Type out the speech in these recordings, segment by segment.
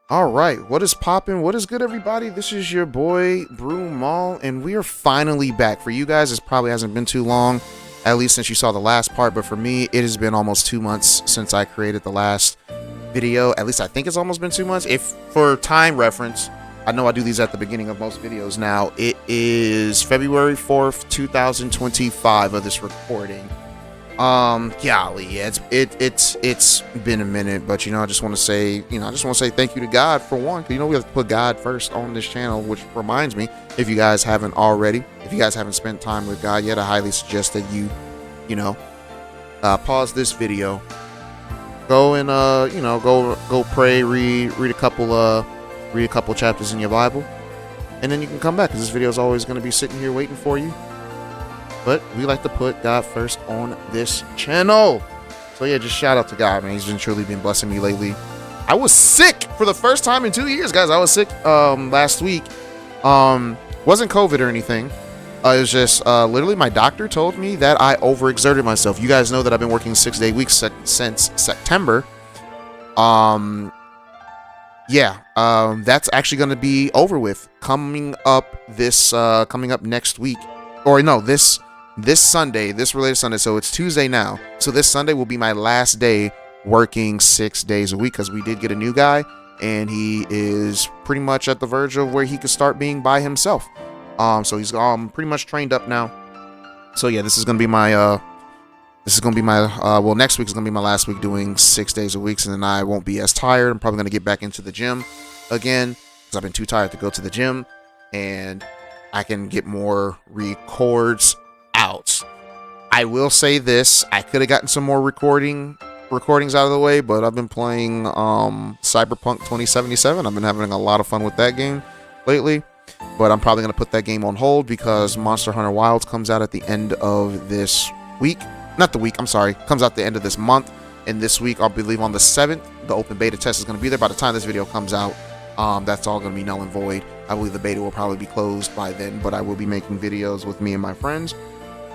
All right, what is poppin'? What is good, everybody? This is your boy Brumal, and we are finally back. For you guys, it probably hasn't been too long, at least since you saw the last part. But for me, it has been almost 2 months since I created the last video. At least I think it's almost been 2 months. If for time reference, I know I do these at the beginning of most videos. Now it is February 4th, 2025 of this recording. Golly, yeah, it's been a minute, but I just want to say, thank you to God for one, because we have to put God first on this channel, which reminds me, if you guys haven't already, if you guys haven't spent time with God yet, I highly suggest that you pause this video, go and go pray, read a couple chapters in your Bible, and then you can come back, because this video is always going to be sitting here waiting for you. But we like to put God first on this channel. So yeah, just shout out to God, man. He's truly been blessing me lately. I was sick for the first time in 2 years, guys. I was sick last week. Wasn't COVID or anything. It was just literally my doctor told me that I overexerted myself. You guys know that I've been working 6-day weeks since September. That's actually going to be over with coming up next week, or no, this Sunday, this related Sunday. So it's Tuesday now. So this Sunday will be my last day working 6 days a week, because we did get a new guy and he is pretty much at the verge of where he could start being by himself. So he's pretty much trained up now. So yeah, this is gonna be my next week is gonna be my last week doing 6 days a week, and then I won't be as tired. I'm probably gonna get back into the gym again, because I've been too tired to go to the gym, and I can get more records out. I will say this, I could have gotten some more recordings out of the way, but I've been playing Cyberpunk 2077. I've been having a lot of fun with that game lately, but I'm probably going to put that game on hold because Monster Hunter Wilds comes out at the end of this week. Comes out the end of this month, and this week, I'll believe on the 7th, the open beta test is going to be there. By the time this video comes out, that's all going to be null and void. I believe the beta will probably be closed by then, but I will be making videos with me and my friends.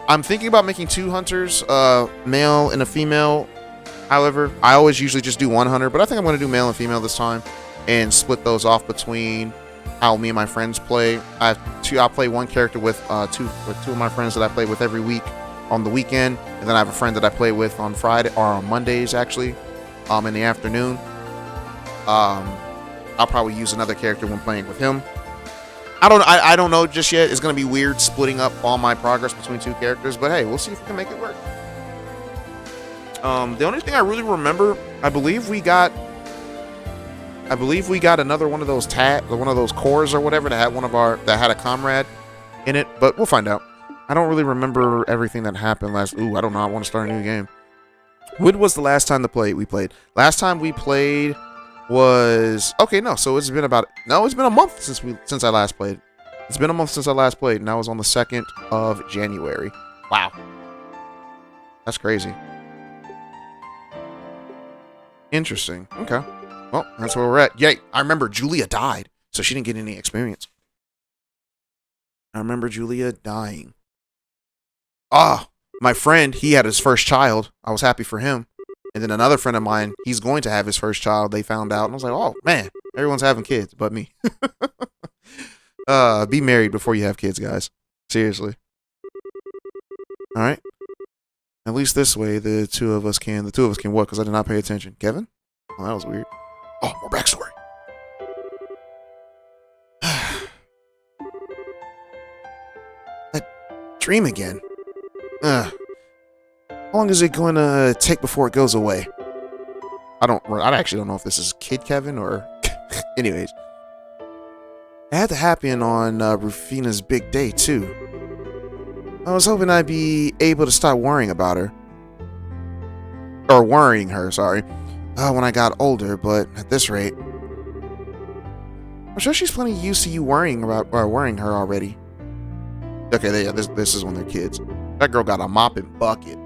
I'm thinking about making 2 hunters, male and a female. However, I always usually just do 1 hunter, but I think I'm going to do male and female this time and split those off between how me and my friends play. I'll play one character with two of my friends that I play with every week on the weekend, and then I have a friend that I play with on Friday, or on Mondays actually, in the afternoon. I'll probably use another character when playing with him. I don't know just yet. It's going to be weird splitting up all my progress between 2 characters, but hey, we'll see if we can make it work. The only thing I really remember, I believe we got another one of those cores or whatever that had a comrade in it, but we'll find out. I don't really remember everything that happened last. I don't know. I want to start a new game. When was the last time we played? Last time we played was so it's been a month since I last played. It's been a month since I last played, and that was on the 2nd of January. Wow, that's crazy. Interesting. Okay, well, that's where we're at. Yay, I remember Julia died, so she didn't get any experience. I remember Julia dying. My friend, he had his first child. I was happy for him. And then another friend of mine, he's going to have his first child. They found out, and I was like, oh man, everyone's having kids but me. Be married before you have kids, guys. Seriously. All right. At least this way, the two of us can what? Because I did not pay attention. Kevin? Oh, that was weird. Oh, more backstory. That dream again. How long is it going to take before it goes away? I actually don't know if this is Kid Kevin or... Anyways. It had to happen on Rufina's big day, too. I was hoping I'd be able to stop worrying about her. Or worrying her, sorry. When I got older, but at this rate... I'm sure she's plenty used to you worrying her already. Okay, yeah, this is when they're kids. That girl got a mop and bucket.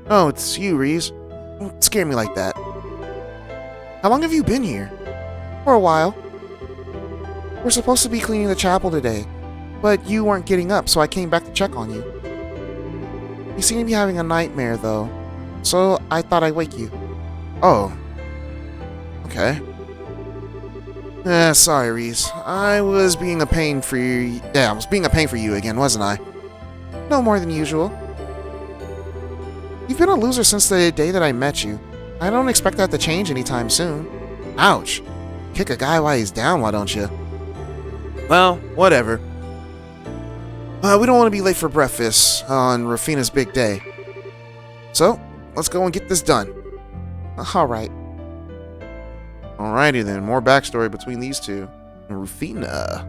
Oh, it's you, Reese. Don't scare me like that. How long have you been here? For a while. We're supposed to be cleaning the chapel today, but you weren't getting up, so I came back to check on you. You seem to be having a nightmare, though, so I thought I'd wake you. Oh. Okay. Sorry, Reese. I was being a pain for you. Yeah, I was being a pain for you again, wasn't I? No more than usual. You've been a loser since the day that I met you. I don't expect that to change anytime soon. Ouch. Kick a guy while he's down, why don't you? Well, whatever. We don't want to be late for breakfast on Rafina's big day. So, let's go and get this done. Alright. Alrighty then, more backstory between these two. Rufina.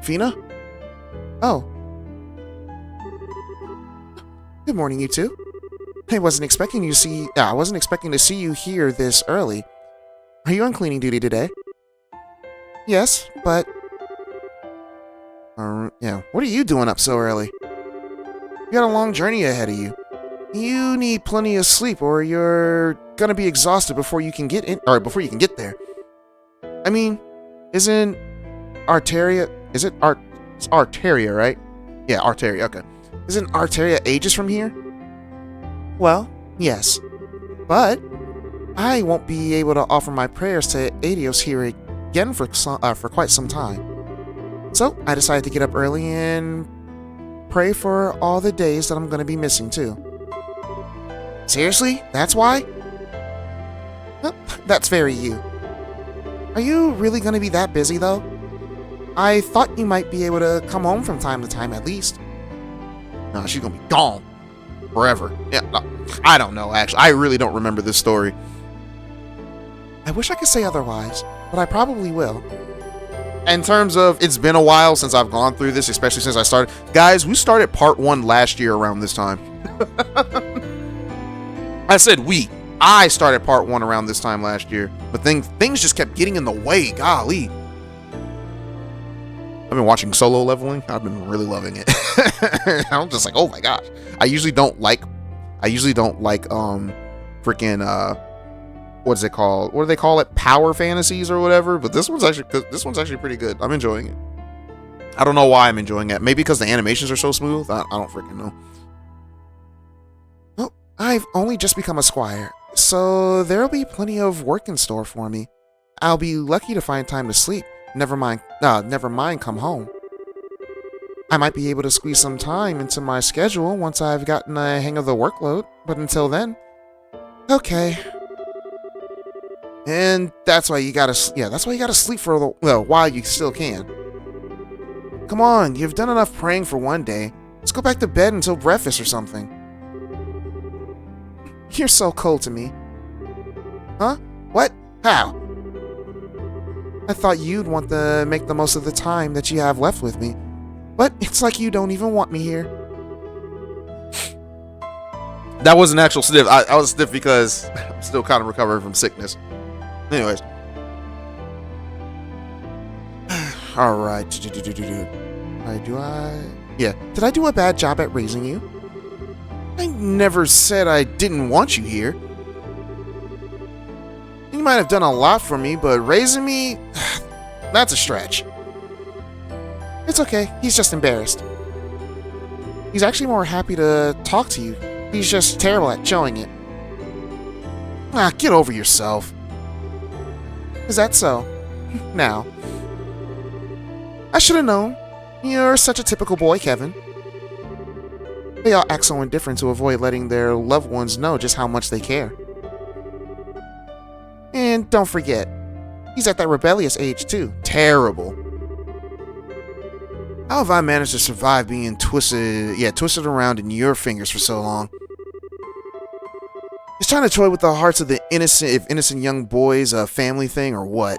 Fina? Oh. Good morning, you two. I wasn't expecting to see you here this early. Are you on cleaning duty today? Yes, but... yeah, what are you doing up so early? You got a long journey ahead of you. You need plenty of sleep or you're gonna be exhausted before you can get there. I mean, isn't Arteria... It's Arteria, right? Yeah, Arteria, okay. Isn't Arteria ages from here? Well, yes. But I won't be able to offer my prayers to Adios here again for quite some time. So I decided to get up early and pray for all the days that I'm going to be missing too. Seriously? That's why? Well, that's very you. Are you really going to be that busy though? I thought you might be able to come home from time to time at least. No, she's going to be gone. Forever. Yeah, no, I don't know, actually. I really don't remember this story. I wish I could say otherwise, but I probably will. In terms of, it's been a while since I've gone through this, especially since I started. Guys, we started part 1 last year around this time. I said we. I started part 1 around this time last year. But things just kept getting in the way. Golly. I've been watching Solo Leveling. I've been really loving it. I'm just like, oh my gosh. I usually don't like freaking what's it called? What do they call it? Power fantasies or whatever. But this one's actually pretty good. I'm enjoying it. I don't know why I'm enjoying it. Maybe because the animations are so smooth. I don't freaking know. Well, I've only just become a squire, so there'll be plenty of work in store for me. I'll be lucky to find time to sleep. Never mind come home. I might be able to squeeze some time into my schedule once I've gotten a hang of the workload, but until then... Okay. And that's why you gotta sleep for a while you still can. Come on, you've done enough praying for one day. Let's go back to bed until breakfast or something. You're so cold to me. Huh? What? How? I thought you'd want to make the most of the time that you have left with me. But it's like you don't even want me here. That was an actual sniff. I was stiff because I'm still kind of recovering from sickness. Anyways. Alright. Yeah. Did I do a bad job at raising you? I never said I didn't want you here. You might have done a lot for me, but raising me... that's a stretch. It's okay. He's just embarrassed. He's actually more happy to talk to you. He's just terrible at showing it. Ah, get over yourself. Is that so? Now. I should have known. You're such a typical boy, Kevin. They all act so indifferent to avoid letting their loved ones know just how much they care. And don't forget, he's at that rebellious age too. Terrible. How have I managed to survive being twisted around in your fingers for so long? He's trying to toy with the hearts of the innocent young boys, a family thing or what?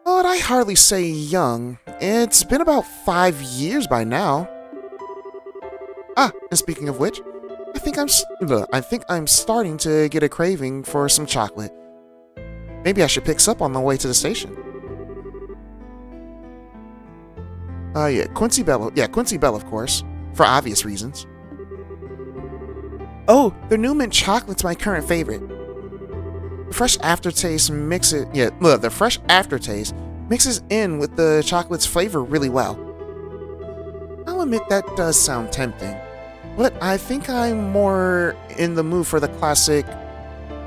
But I hardly say young. It's been about 5 years by now. Ah, and speaking of which, I think I'm starting to get a craving for some chocolate. Maybe I should pick some up on the way to the station. Quincy Bell. Yeah, Quincy Bell, of course, for obvious reasons. Oh, the new mint chocolate's my current favorite. The fresh aftertaste mixes in with the chocolate's flavor really well. I'll admit that does sound tempting, but I think I'm more in the mood for the classic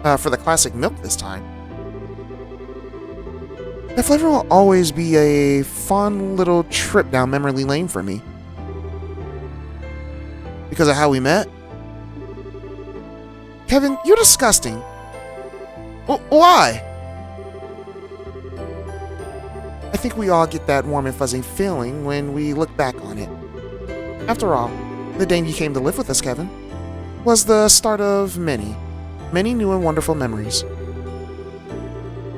for the classic milk this time. The flavor will always be a fun little trip down memory lane for me. Because of how we met? Kevin, you're disgusting. Why? I think we all get that warm and fuzzy feeling when we look back on it. After all, the day you came to live with us, Kevin, was the start of many new and wonderful memories.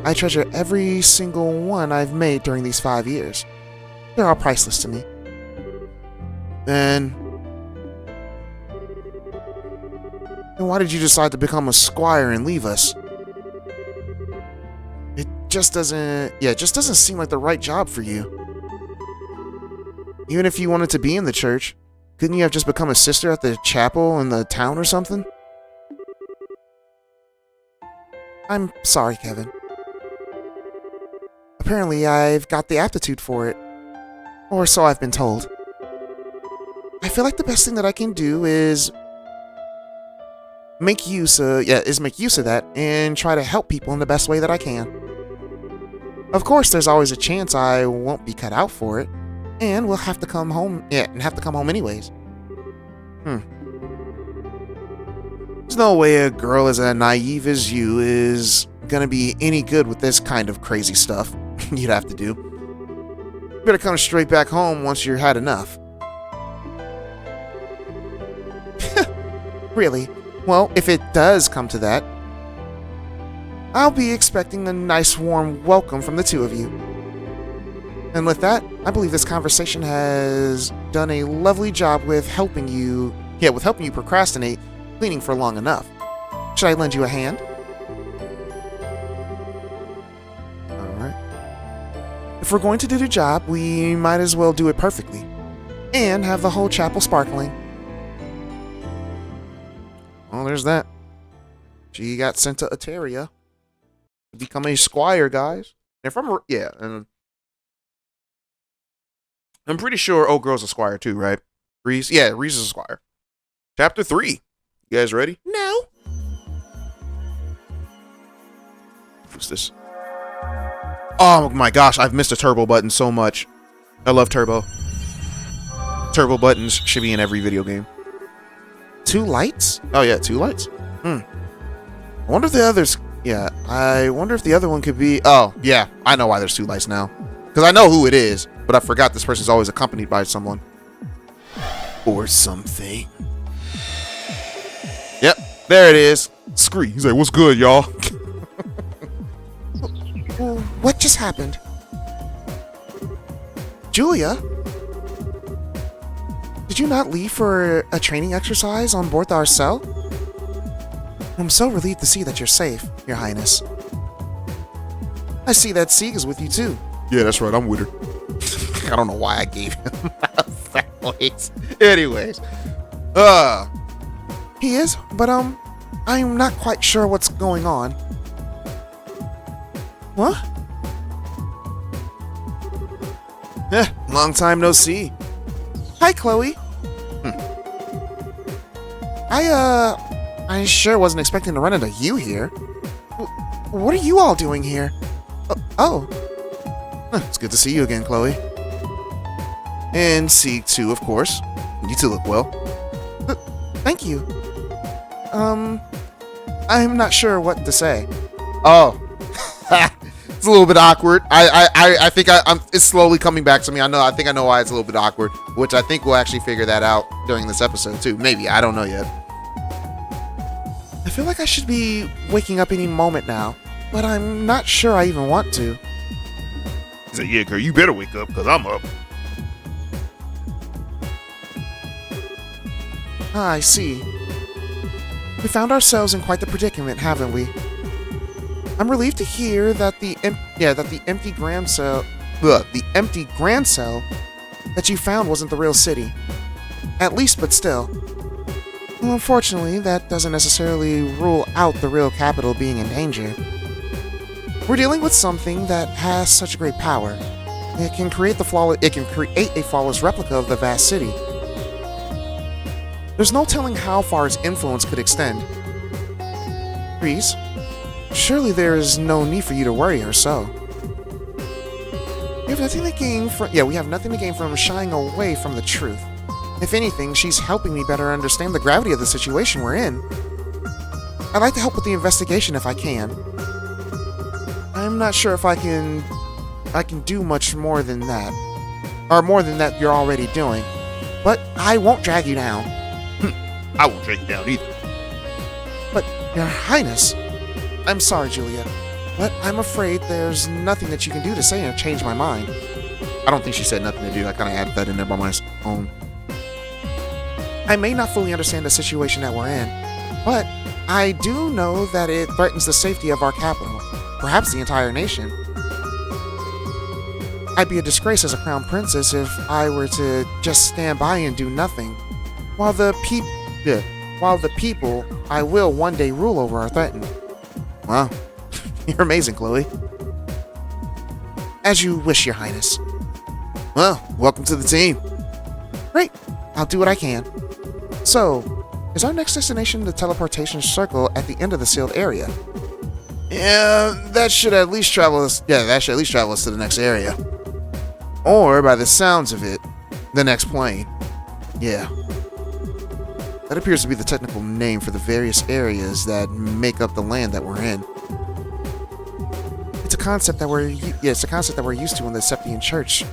I treasure every single one I've made during these 5 years. They're all priceless to me. And why did you decide to become a squire and leave us? It just doesn't seem like the right job for you. Even if you wanted to be in the church, couldn't you have just become a sister at the chapel in the town or something? I'm sorry, Kevin. Apparently, I've got the aptitude for it. Or so I've been told. I feel like the best thing that I can do is make use of that and try to help people in the best way that I can. Of course, there's always a chance I won't be cut out for it, and we'll have to come home. Anyways. There's no way a girl as naive as you is gonna be any good with this kind of crazy stuff you'd have to do. You better come straight back home once you've had enough. Really? Well, if it does come to that, I'll be expecting a nice warm welcome from the two of you. And with that, I believe this conversation has done a lovely job with helping you procrastinate cleaning for long enough. Should I lend you a hand? Alright. If we're going to do the job, we might as well do it perfectly. And have the whole chapel sparkling. Well, there's that. She got sent to Ateria to become a squire, guys. And I'm pretty sure Old Girl's a squire too, right? Reese? Yeah, Reese is a squire. Chapter 3. You guys ready? No. What's this? Oh my gosh, I've missed a turbo button so much. I love turbo. Turbo buttons should be in every video game. 2 lights? Oh yeah, 2 lights. I wonder if the others... Yeah, I wonder if the other one could be... Oh, yeah, I know why there's 2 lights now. Because I know who it is, but I forgot this person's always accompanied by someone. Or something. Yep, there it is. Scree. He's like, what's good, y'all? What just happened? Julia? Did you not leave for a training exercise on board the Arcel? I'm so relieved to see that you're safe, Your Highness. I see that Sieg is with you too. Yeah, that's right, I'm with her. I don't know why I gave him that voice. Anyways. He is, but I'm not quite sure what's going on. What? Long time no see. Hi, Chloe. I sure wasn't expecting to run into you here. What are you all doing here? It's good to see you again, Chloe. And Sieg too, of course. You two look well. Thank you. I'm not sure what to say. Oh. It's a little bit awkward. I think it's slowly coming back to me. I think I know why it's a little bit awkward, which I think we'll actually figure that out during this episode too. Maybe, I don't know yet. I feel like I should be waking up any moment now, but I'm not sure I even want to. He said, yeah, girl, you better wake up, because I'm up. I see. We found ourselves in quite the predicament, haven't we? I'm relieved to hear that the empty grand cell that you found wasn't the real city. At least, but still. Well, unfortunately, that doesn't necessarily rule out the real capital being in danger. We're dealing with something that has such great power. It can create a flawless replica of the vast city. There's no telling how far its influence could extend. Reese, surely there is no need for you to worry or so. We have nothing to gain from shying away from the truth. If anything, she's helping me better understand the gravity of the situation we're in. I'd like to help with the investigation if I can. I'm not sure if I can do much more than that. Or more than that you're already doing. But I won't drag you down. I won't drag you down either. But, Your Highness, I'm sorry, Julia, but I'm afraid there's nothing that you can do to say or change my mind. I don't think she said nothing to do. I kind of added that in there by my own. I may not fully understand the situation that we're in, but I do know that it threatens the safety of our capital, perhaps the entire nation. I'd be a disgrace as a crown princess if I were to just stand by and do nothing, while the people I will one day rule over are threatened. Wow, you're amazing, Chloe. As you wish, Your Highness. Well, welcome to the team. Great, I'll do what I can. So, is our next destination the teleportation circle at the end of the sealed area? Yeah, that should at least travel us to the next area. Or, by the sounds of it, the next plane. Yeah. That appears to be the technical name for the various areas that make up the land that we're in. It's a concept that we're used to in the Septian Church.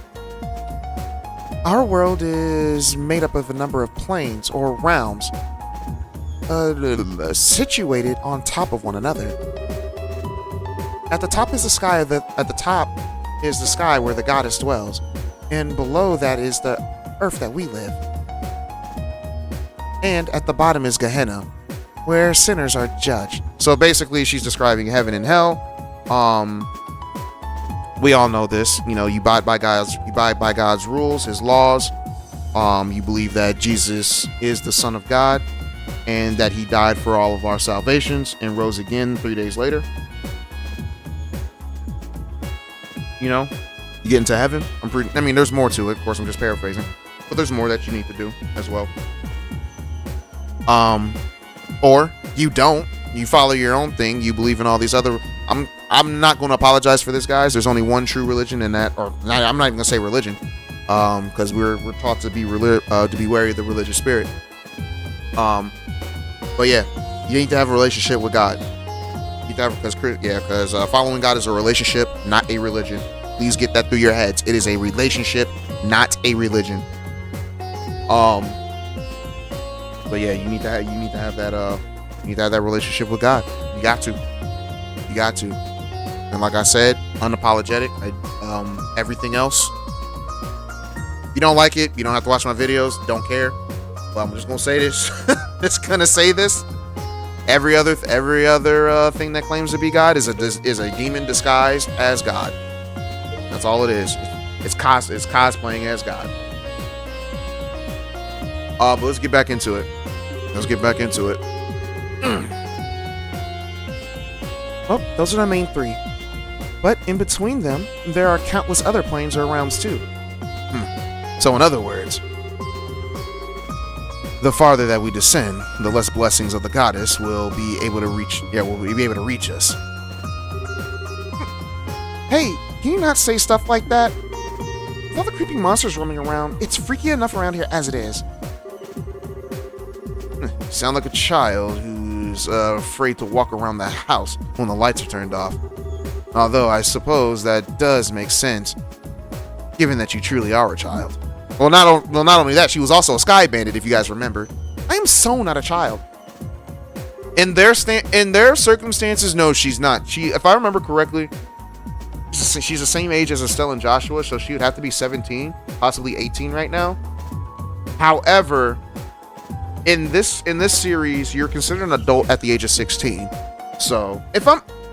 Our world is made up of a number of planes or realms, situated on top of one another. At the top is the sky. At the top is the sky where the goddess dwells, and below that is the earth that we live. And at the bottom is Gehenna, where sinners are judged. So basically, she's describing heaven and hell. We all know this. You know, you abide by God's rules, His laws. You believe that Jesus is the Son of God, and that He died for all of our salvations and rose again 3 days later. You know, you get into heaven. There's more to it. Of course, I'm just paraphrasing, but there's more that you need to do as well. Or you don't. You follow your own thing. You believe in all these other. I'm not going to apologize for this, guys. There's only one true religion, and that, or I'm not even going to say religion, because we're taught to be wary of the religious spirit. But yeah, you need to have a relationship with God. Because following God is a relationship, not a religion. Please get that through your heads. It is a relationship, not a religion. But yeah, you need to have that relationship with God. You got to. And like I said, unapologetic. Everything else, you don't like it, you don't have to watch my videos. Don't care. But I'm just gonna say this. Just gonna say this. Every other thing that claims to be God is a demon disguised as God. That's all it is. It's cosplaying as God. But let's get back into it. Well, those are the main three. But in between them, there are countless other planes or realms too. So in other words, the farther that we descend, the less blessings of the goddess will be able to reach. Will be able to reach us. Hey, can you not say stuff like that? With all the creepy monsters roaming around, it's freaky enough around here as it is. You sound like a child who's afraid to walk around the house when the lights are turned off. Although I suppose that does make sense, given that you truly are a child. Well, not only that, she was also a sky bandit, if you guys remember. I am so not a child. In their circumstances, no, she's not. If I remember correctly, she's the same age as Estelle and Joshua, so she would have to be 17, possibly 18 right now. However, in this series, you're considered an adult at the age of 16. So,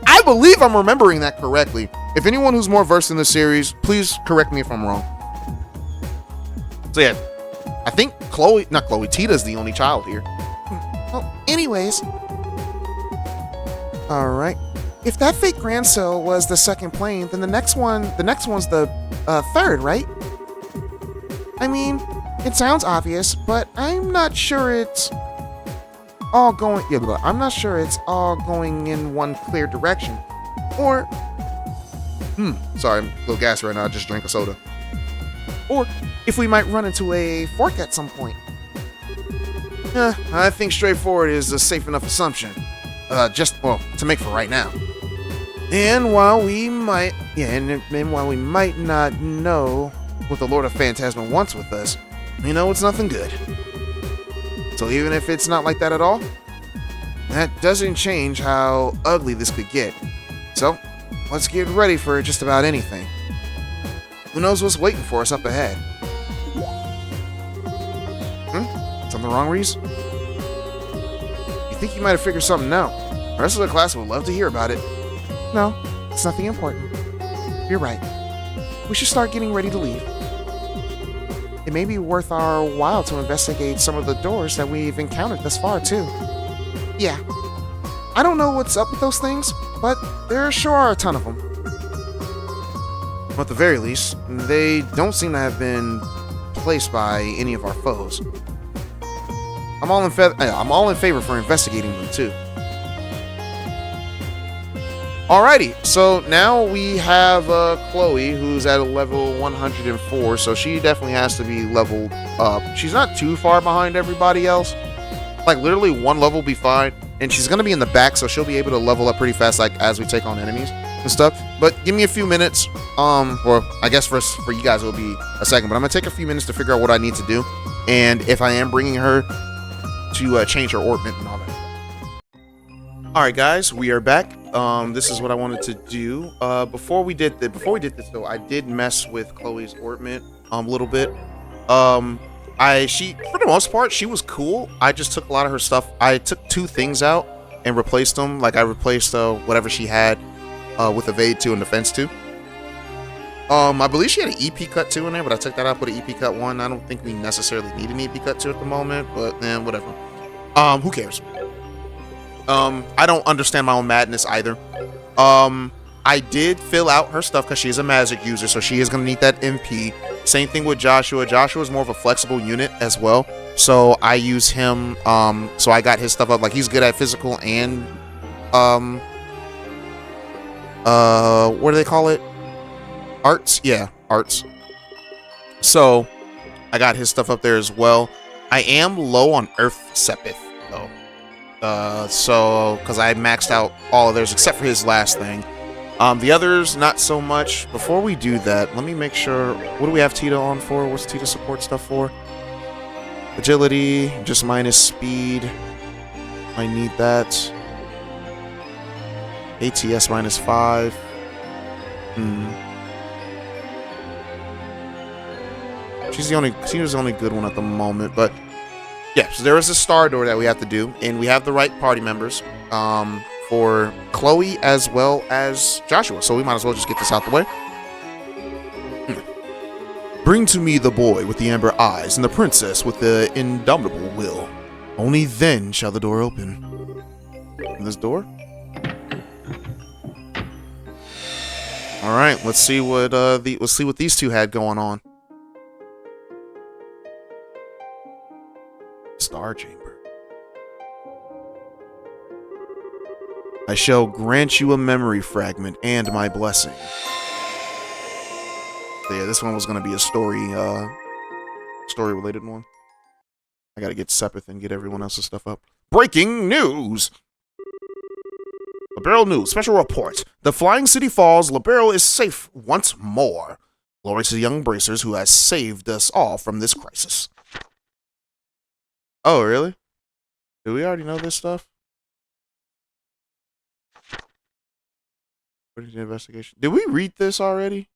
I believe I'm remembering that correctly. If anyone who's more versed in the series, please correct me if I'm wrong. So yeah, I think Tita's the only child here. Well, anyways. Alright. If that fake Grand Cell was the second plane, then the next one's the third, right? I mean, it sounds obvious, but I'm not sure it's... all going. Yeah, look, I'm not sure it's all going in one clear direction. Or, sorry, I'm a little gassy right now. I just drank a soda. Or if we might run into a fork at some point. I think straightforward is a safe enough assumption. To make for right now. And while we might, and while we might not know what the Lord of Phantasma wants with us, we know it's nothing good. So even if it's not like that at all, that doesn't change how ugly this could get. So let's get ready for just about anything. Who knows what's waiting for us up ahead? Something wrong, Reese? You think you might have figured something out? The rest of the class would love to hear about it. No, it's nothing important. You're right. We should start getting ready to leave. It may be worth our while to investigate some of the doors that we've encountered thus far, too. Yeah. I don't know what's up with those things, but there sure are a ton of them. At the very least, they don't seem to have been placed by any of our foes. I'm all in favor for investigating them, too. Alrighty, so now we have Chloe, who's at a level 104, so she definitely has to be leveled up. She's not too far behind everybody else. Like, literally one level will be fine, and she's going to be in the back, so she'll be able to level up pretty fast, like, as we take on enemies and stuff. But give me a few minutes, or I guess for you guys it'll be a second, but I'm going to take a few minutes to figure out what I need to do, and if I am bringing her to change her orbit and all that. Alright guys, we are back. This is what I wanted to do. Before we did this though, I did mess with Chloe's orbit a little bit. She for the most part she was cool. I just took a lot of her stuff. I took 2 things out and replaced them. Like I replaced whatever she had with evade 2 and defense 2. I believe she had an EP cut 2 in there, but I took that out, put an EP cut 1. I don't think we necessarily need an EP cut 2 at the moment, but then whatever. Who cares? I don't understand my own madness either. I did fill out her stuff because she's a magic user, so she is going to need that MP. Same thing with Joshua. Joshua is more of a flexible unit as well, so I use him. So I got his stuff up. Like, he's good at physical and, what do they call it? Arts? Yeah, arts. So I got his stuff up there as well. I am low on Earth Sepith, though. So, because I maxed out all of theirs except for his last thing. The others, not so much. Before we do that, let me make sure. What do we have Tita on for? What's Tita support stuff for? Agility, just minus speed. I need that. ATS minus 5. She's the only good one at the moment, but yeah, so there is a star door that we have to do, and we have the right party members for Chloe as well as Joshua, so we might as well just get this out the way. Bring to me the boy with the amber eyes and the princess with the indomitable will. Only then shall the door open. And this door? All right, let's see what these two had going on. Star Chamber. I shall grant you a memory fragment and my blessing. So yeah, this one was going to be a story related one. I got to get Sepith and get everyone else's stuff up. Breaking news! Libero news, special report. The Flying City Falls, Libero is safe once more. Glory to the young bracers who has saved us all from this crisis. Oh, really? Do we already know this stuff? What is the investigation? Did we read this already?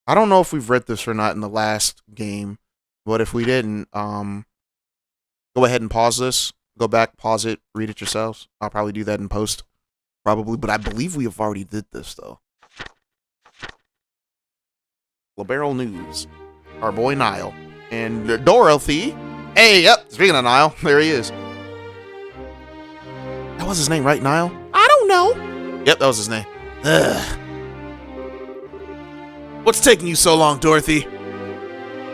I don't know if we've read this or not in the last game, but if we didn't, go ahead and pause this. Go back, pause it, read it yourselves. I'll probably do that in post, probably, but I believe we have already did this though. Libero news. Our boy Niall and Dorothy. Hey, yep, speaking of Niall, there he is. That was his name, right, Niall? I don't know. Yep, that was his name. Ugh. What's taking you so long, Dorothy?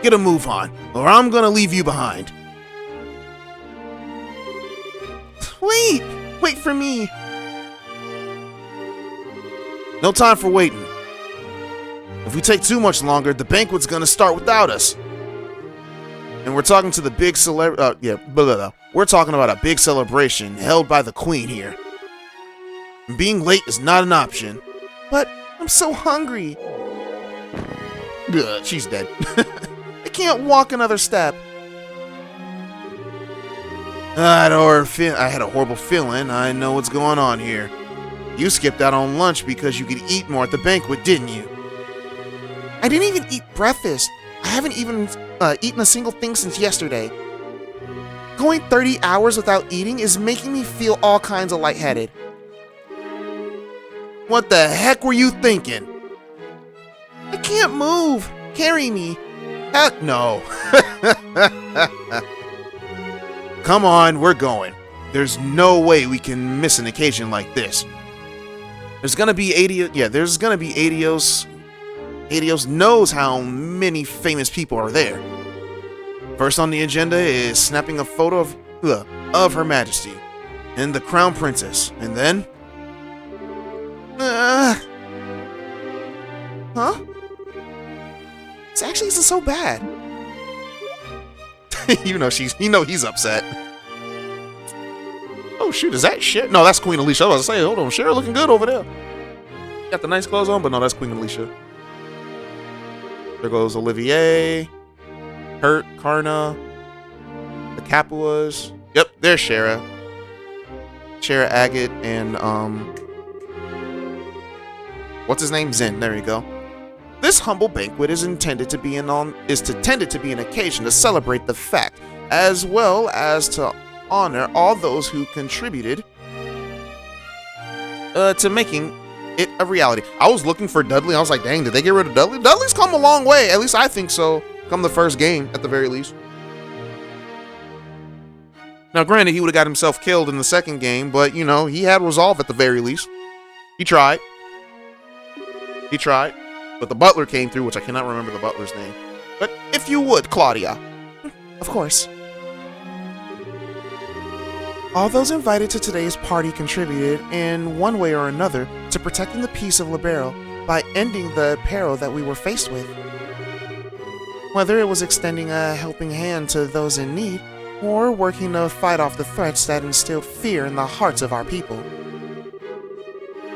Get a move on, or I'm gonna leave you behind. wait! Wait for me! No time for waiting. If we take too much longer, the banquet's gonna start without us. And we're talking to the big We're talking about a big celebration held by the queen here. Being late is not an option. But I'm so hungry. Ugh, she's dead. I can't walk another step. I had a horrible feeling. I know what's going on here. You skipped out on lunch because you could eat more at the banquet, didn't you? I didn't even eat breakfast. I haven't even eaten a single thing since yesterday. Going 30 hours without eating is making me feel all kinds of lightheaded. What the heck were you thinking? I can't move. Carry me. Heck no. Come on, we're going. There's no way we can miss an occasion like this. There's gonna be Adios. Adios knows how many famous people are there. First on the agenda is snapping a photo of Her Majesty and the Crown Princess, and then huh? This actually isn't so bad. He's upset. Oh shoot, is that shit? No, that's Queen Alicia. I was about to say, hold on, Cher looking good over there. Got the nice clothes on, but no, that's Queen Alicia. There goes Olivier, Kurt, Karna, the Capulas. Yep, there's Shara. Shara Agate and what's his name? Zen. There you go. This humble banquet is intended to be an occasion to celebrate the fact, as well as to honor all those who contributed to making it a reality. I was looking for Dudley. I was like, dang, did they get rid of Dudley? Dudley's come a long way. At least I think so. Come the first game, at the very least. Now, granted, he would have got himself killed in the second game, but, you know, he had resolve at the very least. He tried. But the butler came through, which I cannot remember the butler's name. But if you would, Claudia. Of course. All those invited to today's party contributed, in one way or another, to protecting the peace of Libero by ending the peril that we were faced with. Whether it was extending a helping hand to those in need, or working to fight off the threats that instilled fear in the hearts of our people.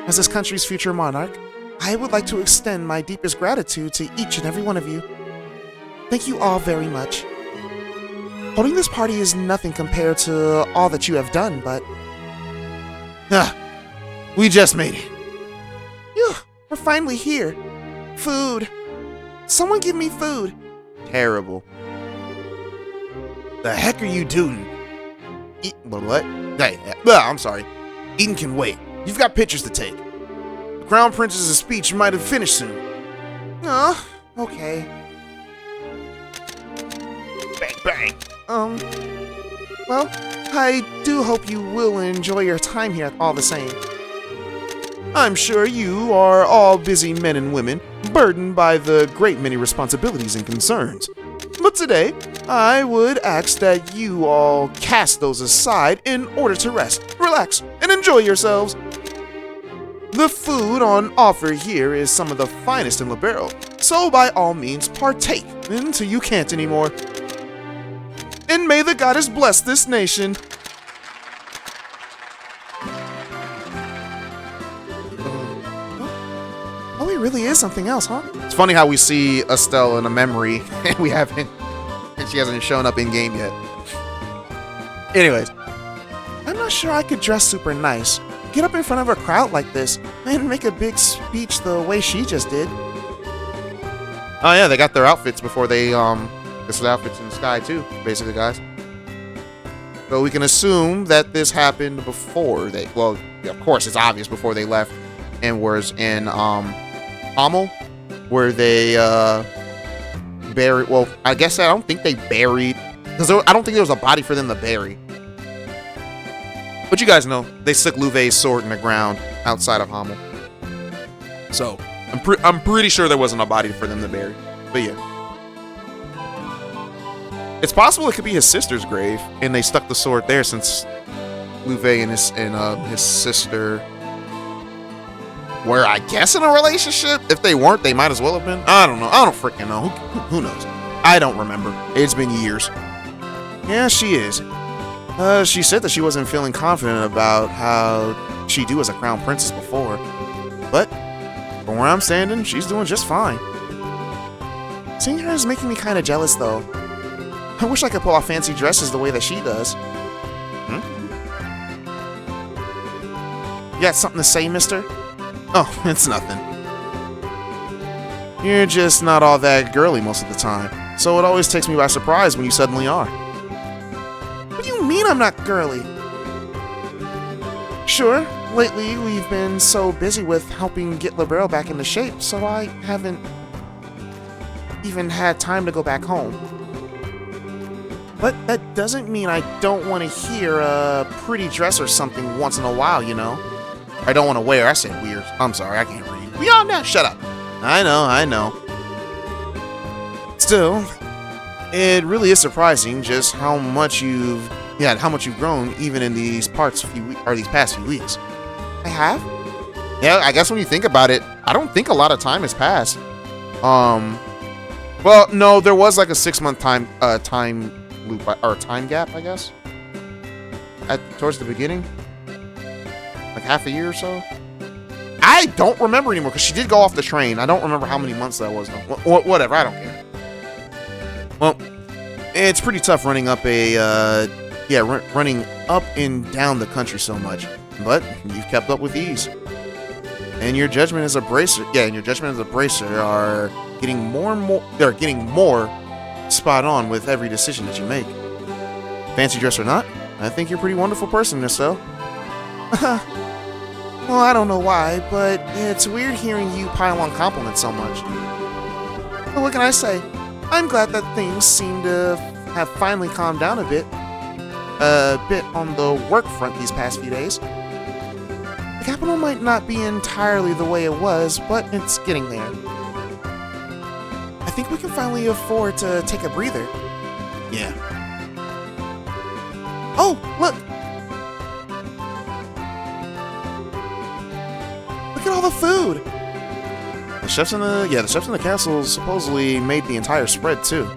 As this country's future monarch, I would like to extend my deepest gratitude to each and every one of you. Thank you all very much. Holding this party is nothing compared to all that you have done, but... we just made it. Phew, we're finally here. Food. Someone give me food. Terrible. The heck are you doing? What? Hey, I'm sorry. Eating can wait. You've got pictures to take. The Crown Princess's speech might have finished soon. Okay. Bang, bang. Well, I do hope you will enjoy your time here all the same. I'm sure you are all busy men and women, burdened by the great many responsibilities and concerns. But today, I would ask that you all cast those aside in order to rest, relax, and enjoy yourselves. The food on offer here is some of the finest in Libero, so by all means partake until you can't anymore. And may the goddess bless this nation. Oh, he really is something else, huh? It's funny how we see Estelle in a memory, and she hasn't shown up in game yet. Anyways, I'm not sure I could dress super nice, get up in front of a crowd like this, and make a big speech the way she just did. Oh yeah, they got their outfits before they, this is outfits in the sky too, basically, guys. So we can assume that this happened before they, well, of course it's obvious before they left and was in, Hummel, where they, buried, well, I guess I don't think they buried, because I don't think there was a body for them to bury. But you guys know, they stuck Louvet's sword in the ground outside of Hummel. So, I'm pretty sure there wasn't a body for them to bury. But yeah. It's possible it could be his sister's grave, and they stuck the sword there since Louvet and his sister were, I guess, in a relationship. If they weren't, they might as well have been. I don't know. I don't freaking know. Who knows? I don't remember. It's been years. Yeah, she is. She said that she wasn't feeling confident about how she'd do as a crown princess before. But from where I'm standing, she's doing just fine. Seeing her is making me kind of jealous, though. I wish I could pull off fancy dresses the way that she does. You got something to say, mister? Oh, it's nothing. You're just not all that girly most of the time, so it always takes me by surprise when you suddenly are. What do you mean I'm not girly? Sure, lately we've been so busy with helping get Libero back into shape, so I haven't even had time to go back home. But that doesn't mean I don't want to hear a pretty dress or something once in a while, you know? I don't want to wear. I said weird. I'm sorry, I can't read. Beyond that, shut up. I know. Still, it really is surprising just how much you've grown even in these past few weeks. I have? Yeah, I guess when you think about it, I don't think a lot of time has passed. Well, no, there was like a 6-month time loop or time gap, I guess. Towards the beginning. Like half a year or so? I don't remember anymore because she did go off the train. I don't remember how many months that was though. Whatever, I don't care. Well, it's pretty tough running up running up and down the country so much. But you've kept up with ease. And your judgment as a bracer, are getting more spot on with every decision that you make. Fancy dress or not, I think you're a pretty wonderful person, Estelle. Well, I don't know why, but it's weird hearing you pile on compliments so much. But what can I say? I'm glad that things seem to have finally calmed down a bit on the work front these past few days. The capital might not be entirely the way it was, but it's getting there. I think we can finally afford to take a breather. Yeah. Oh, look! Look at all the food! The chefs in the castle supposedly made the entire spread, too.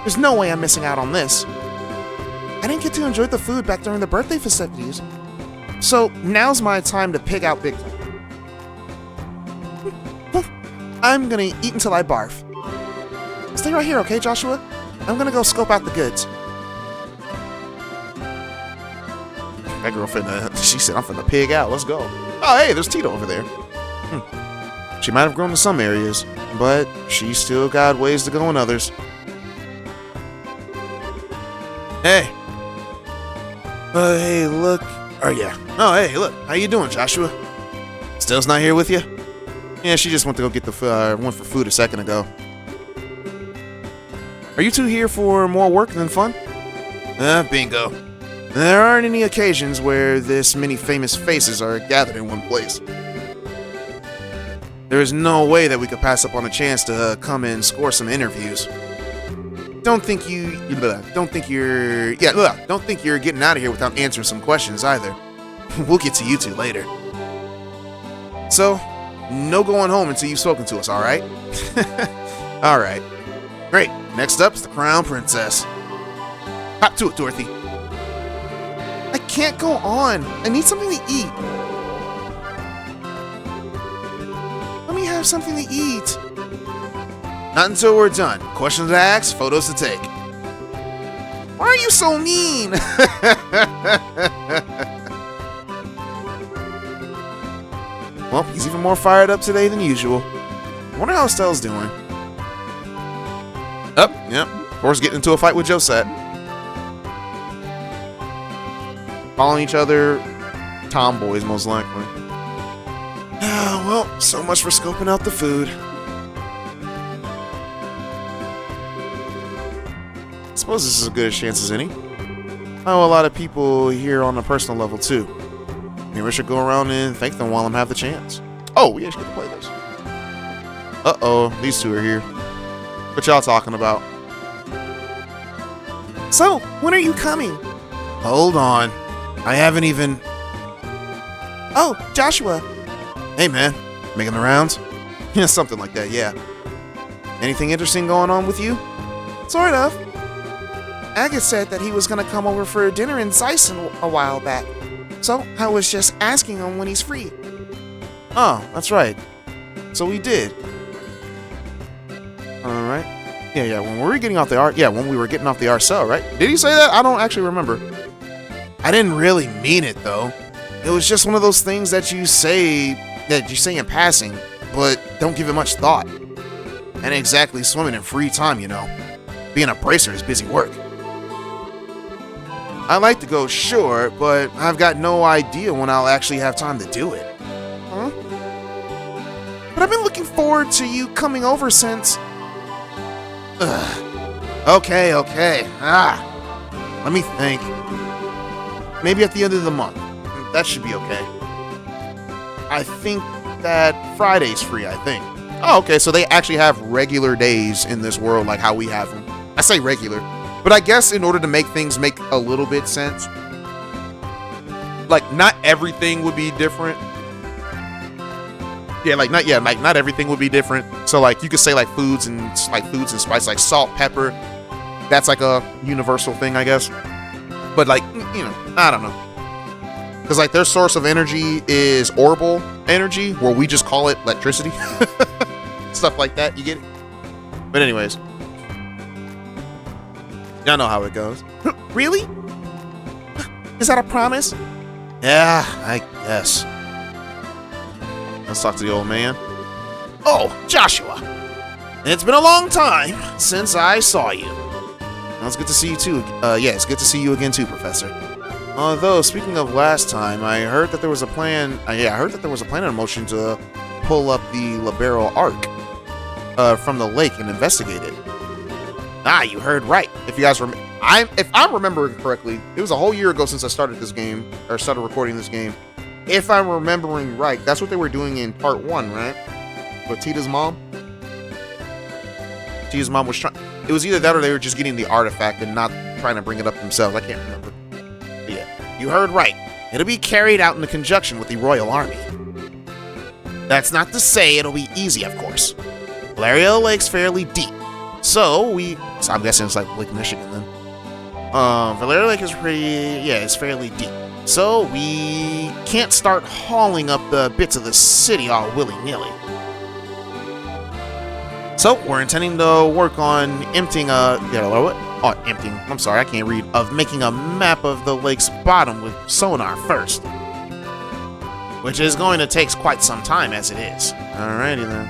There's no way I'm missing out on this. I didn't get to enjoy the food back during the birthday festivities. So, now's my time to pig out big time. I'm gonna eat until I barf. Stay right here, okay, Joshua? I'm gonna go scope out the goods. That girl she said, I'm finna pig out, let's go. Oh, hey, there's Tito over there. She might have grown in some areas, but she's still got ways to go in others. Hey. Hey, look. Oh, yeah. Oh, hey, look. How you doing, Joshua? Still's not here with you? Yeah, she just went to go get went for food a second ago. Are you two here for more work than fun? Bingo. There aren't any occasions where this many famous faces are gathered in one place. There is no way that we could pass up on a chance to come and score some interviews. Don't think you're getting out of here without answering some questions either. We'll get to you two later. So, no going home until you've spoken to us, alright? Alright. Great. Next up is the Crown Princess. Hop to it, Dorothy. I can't go on. I need something to eat. Let me have something to eat. Not until we're done. Questions to ask, photos to take. Why are you so mean? Well, he's even more fired up today than usual. I wonder how Estelle's doing. Yep. Of course, getting into a fight with Josette. Following each other, tomboys most likely. Well, so much for scoping out the food. I suppose this is as good a chance as any. I know a lot of people here on a personal level too. Maybe I should go around and thank them while I have the chance. Oh, we actually get to play this. Uh-oh, these two are here. What y'all talking about? So, when are you coming? Hold on. I haven't even... Oh, Joshua. Hey, man. Making the rounds? Yeah, something like that, yeah. Anything interesting going on with you? Sort of. Agate said that he was gonna come over for dinner in Zeisen a while back. So I was just asking him when he's free. Oh, that's right. So we did. Alright. Yeah, when we were getting off the when we were getting off the Arcel, right? Did he say that? I don't actually remember. I didn't really mean it though. It was just one of those things that you say in passing, but don't give it much thought. And exactly swimming in free time, you know. Being a bracer is busy work. I like to go, sure, but I've got no idea when I'll actually have time to do it. Huh? But I've been looking forward to you coming over since... Ugh. Okay. Let me think. Maybe at the end of the month. That should be okay. I think that Friday's free, I think. Oh, okay, so they actually have regular days in this world like how we have them. I say regular, but I guess in order to make things make a little bit sense, like not everything would be different. Not everything would be different. So like you could say like foods and spice, like salt, pepper. That's like a universal thing, I guess. But like, you know, I don't know. Because like their source of energy is orbital energy, where we just call it electricity. Stuff like that, you get it? But anyways. Y'all know how it goes. Really? Is that a promise? Yeah, I guess. Let's talk to the old man. Oh, Joshua. It's been a long time since I saw you. Well, it's good to see you too. It's good to see you again too, Professor. Although, speaking of last time, I heard that there was a plan. I heard that there was a plan in motion to pull up the Libero Arc from the lake and investigate it. Ah, you heard right. If you guys if I'm remembering correctly, it was a whole year ago since I started this game or started recording this game. If I'm remembering right, that's what they were doing in part 1, right? With Tita's mom. Tita's mom was trying. It was either that or they were just getting the artifact and not trying to bring it up themselves. I can't remember. But yeah, you heard right. It'll be carried out in conjunction with the Royal Army. That's not to say it'll be easy, of course. Valeria Lake's fairly deep, so I'm guessing it's like Lake Michigan then. Valeria Lake is it's fairly deep. So we can't start hauling up the bits of the city all willy-nilly. So we're intending to work on emptying I'm sorry, I can't read. Of making a map of the lake's bottom with sonar first. Which is going to take quite some time as it is. Alrighty then.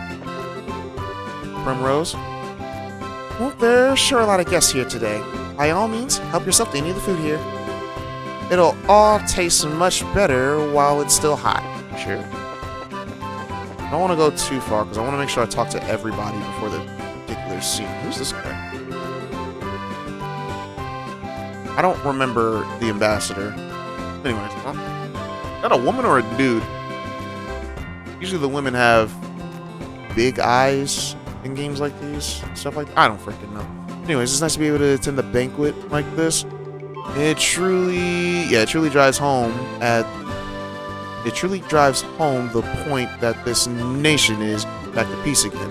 Primrose? Well, there's sure a lot of guests here today. By all means, help yourself to any of the food here. It'll all taste much better while it's still hot. Sure. I don't want to go too far because I want to make sure I talk to everybody before the particular scene. Who's this guy? I don't remember the ambassador. Anyways, is that a woman or a dude? Usually the women have big eyes in games like these. Stuff like that. I don't freaking know. Anyways, it's nice to be able to attend the banquet like this. It truly drives home the point that this nation is back to peace again.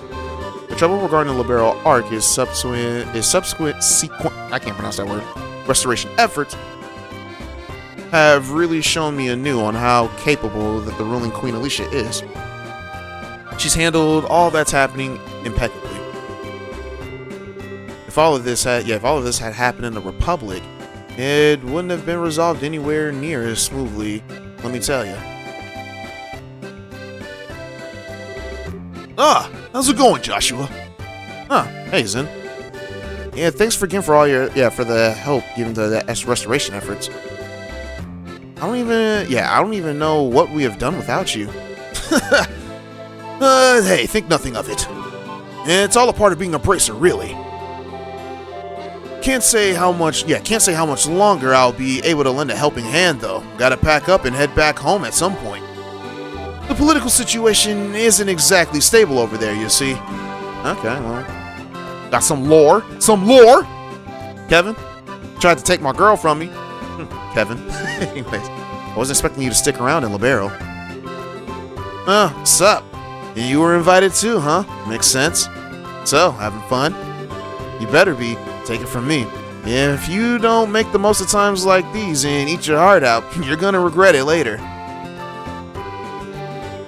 The trouble regarding the Libero Arc is subsequent I can't pronounce that word. Restoration efforts have really shown me anew on how capable that the ruling Queen Alicia is. She's handled all that's happening impeccably. If all of this had happened in the Republic, it wouldn't have been resolved anywhere near as smoothly, let me tell you. Ah, how's it going, Joshua? Ah, hey, Zen. Yeah, thanks again for all for the help given to the restoration efforts. I don't even know what we have done without you. Hey, think nothing of it. It's all a part of being a bracer, really. Can't say how much longer I'll be able to lend a helping hand, though. Gotta pack up and head back home at some point. The political situation isn't exactly stable over there, you see. Okay, well. Got some lore. Kevin tried to take my girl from me. Kevin. Anyways, I wasn't expecting you to stick around in Libero. Sup? You were invited too, huh? Makes sense. So, having fun? You better be. Take it from me. If you don't make the most of times like these and eat your heart out, you're gonna regret it later.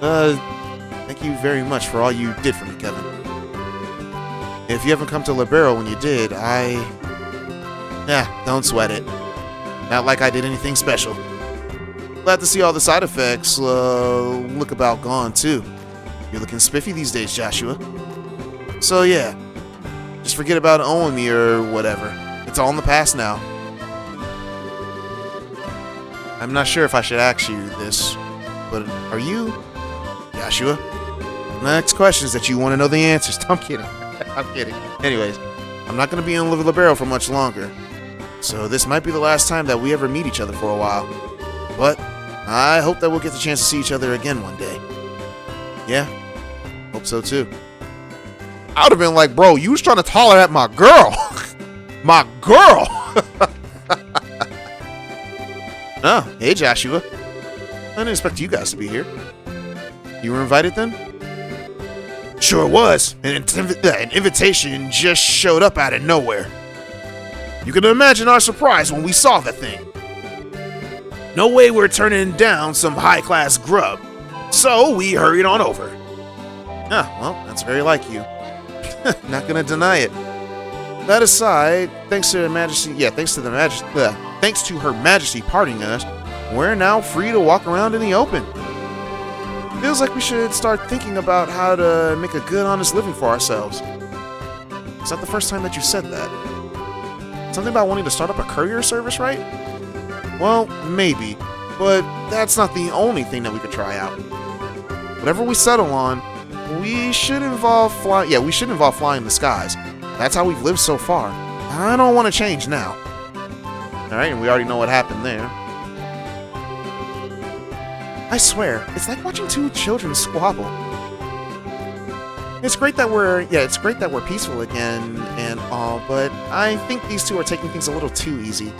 Thank you very much for all you did for me, Kevin. If you haven't come to Libero when you did, don't sweat it. Not like I did anything special. Glad to see all the side effects look about gone, too. You're looking spiffy these days, Joshua. So yeah, just forget about owing me or whatever. It's all in the past now. I'm not sure if I should ask you this, but are you Joshua? Next question is that you want to know the answers. I'm kidding. I'm kidding. Anyways, I'm not going to be in Libero for much longer. So this might be the last time that we ever meet each other for a while. But I hope that we'll get the chance to see each other again one day. Yeah, hope so too. I would have been like, bro, you was trying to holler at my girl. My girl. Oh, hey Joshua. I didn't expect you guys to be here. You were invited then? Sure was. An invitation just showed up out of nowhere. You can imagine our surprise when we saw the thing. No way we're turning down some high-class grub. So we hurried on over. Well, that's very like you. Not gonna deny it. That aside, thanks to Her Majesty pardoning us, we're now free to walk around in the open. Feels like we should start thinking about how to make a good, honest living for ourselves. It's not the first time that you said that. Something about wanting to start up a courier service, right? Well, maybe, but that's not the only thing that we could try out. Whatever we settle on, we should involve flying the skies. That's how we've lived so far. I don't want to change now. Alright, and we already know what happened there. I swear, it's like watching two children squabble. It's great that we're peaceful again and all, but I think these two are taking things a little too easy.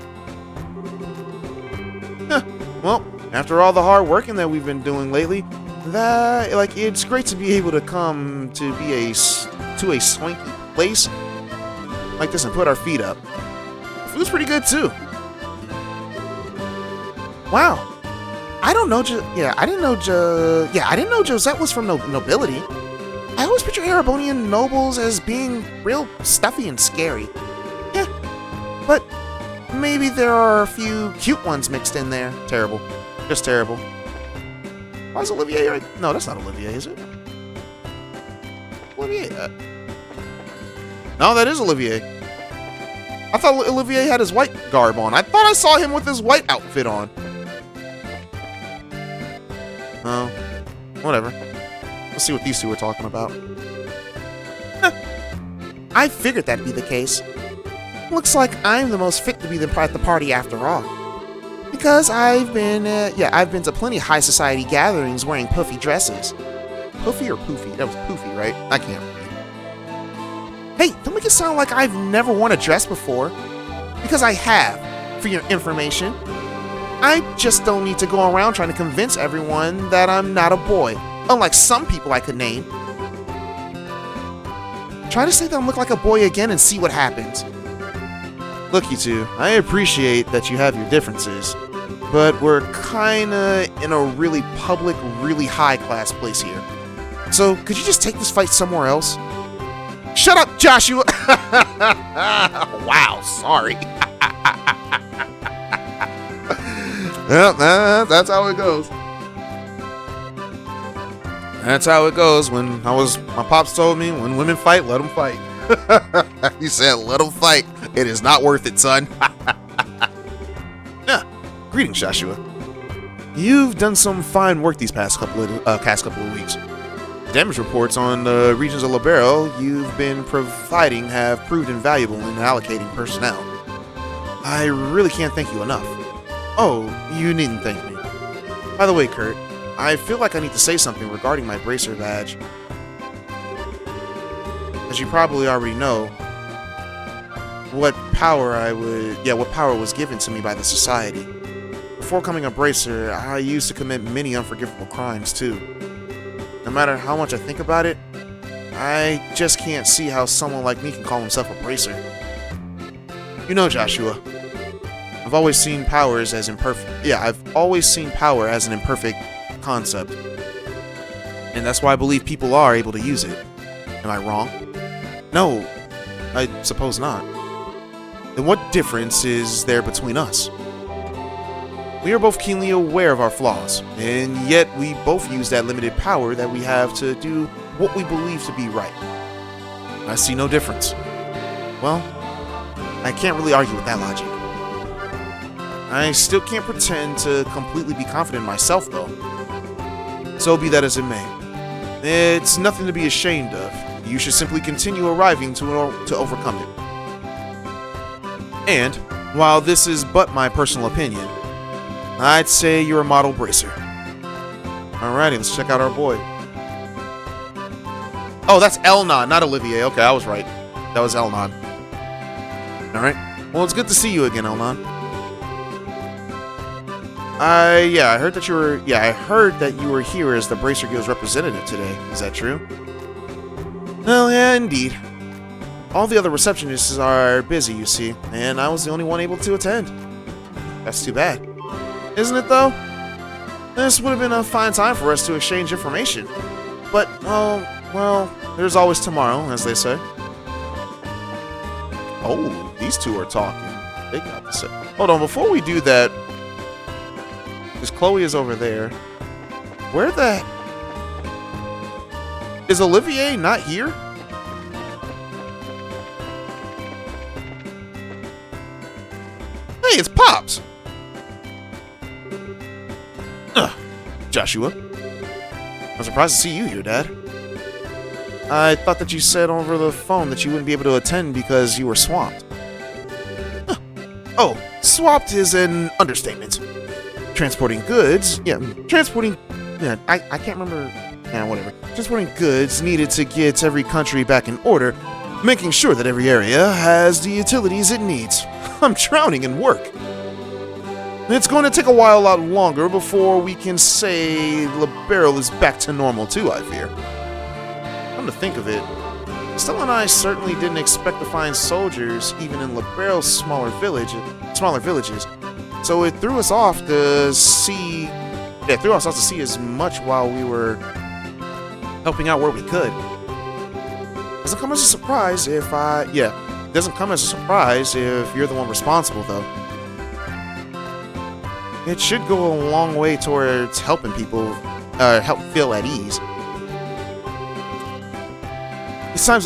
Well, after all the hard working that we've been doing lately, it's great to be able to come to a swanky place like this and put our feet up. The food's pretty good too. Wow. I didn't know Josette was from nobility. I always picture Erebonian nobles as being real stuffy and scary. Yeah, but maybe there are a few cute ones mixed in there. Terrible. Just terrible. Why is Olivier right? No, that's not Olivier, is it? Olivier. No, that is Olivier. I thought Olivier had his white garb on. I thought I saw him with his white outfit on. Oh, whatever. Let's see what these two are talking about. I figured that'd be the case. Looks like I'm the most fit to be at the party after all. Because I've been to plenty of high society gatherings wearing puffy dresses. Puffy or poofy? That was poofy, right? I can't read. Hey, don't make it sound like I've never worn a dress before. Because I have, for your information. I just don't need to go around trying to convince everyone that I'm not a boy, unlike some people I could name. Try to say that I look like a boy again and see what happens. Look, you two, I appreciate that you have your differences, but we're kinda in a really public, really high-class place here. So, could you just take this fight somewhere else? Shut up, Joshua! Wow, sorry. Well, that's how it goes. That's how it goes. My pops told me, when women fight, let them fight. He said, let them fight. It is not worth it, son. Yeah. Greetings, Joshua. You've done some fine work these past couple of weeks. Damage reports on the regions of Libero you've been providing have proved invaluable in allocating personnel. I really can't thank you enough. Oh, you needn't thank me. By the way, Kurt, I feel like I need to say something regarding my bracer badge. As you probably already know, what power was given to me by the society. before coming a bracer, I used to commit many unforgivable crimes too. No matter how much I think about it, I just can't see how someone like me can call himself a bracer. You know, Joshua, I've always seen powers as imperfect. Yeah, I've always seen power as an imperfect concept. And that's why I believe people are able to use it. Am I wrong? No, I suppose not. Then what difference is there between us? We are both keenly aware of our flaws, and yet we both use that limited power that we have to do what we believe to be right. I see no difference. Well, I can't really argue with that logic. I still can't pretend to completely be confident in myself, though. So be that as it may. It's nothing to be ashamed of. You should simply continue arriving to overcome it. And, while this is but my personal opinion, I'd say you're a model bracer. Alrighty, let's check out our boy. Oh, that's Lie-Oh-Nin, not Olivier. Okay, I was right. That was Lie-Oh-Nin. Alright. Well, it's good to see you again, Lie-Oh-Nin. I heard that you were here as the Bracer Guild's representative today. Is that true? Well, yeah, indeed. All the other receptionists are busy, you see, and I was the only one able to attend. That's too bad. Isn't it, though? This would have been a fine time for us to exchange information. But, well, there's always tomorrow, as they say. Oh, these two are talking. They got to say. Hold on, before we do that, because Chloe is over there. Where the... Is Olivier not here? Hey, it's Pops! Joshua. I'm surprised to see you here, Dad. I thought that you said over the phone that you wouldn't be able to attend because you were swamped. Huh. Oh, swamped is an understatement. Transporting goods, I can't remember, whatever. Transporting goods needed to get every country back in order, making sure that every area has the utilities it needs. I'm drowning in work. It's going to take a lot longer before we can say Liberal is back to normal too, I fear. Come to think of it, Stella and I certainly didn't expect to find soldiers even in Liberal's smaller villages. So it threw us off to see as much while we were helping out where we could. Doesn't come as a surprise if you're the one responsible, though. It should go a long way towards helping people help feel at ease. It's times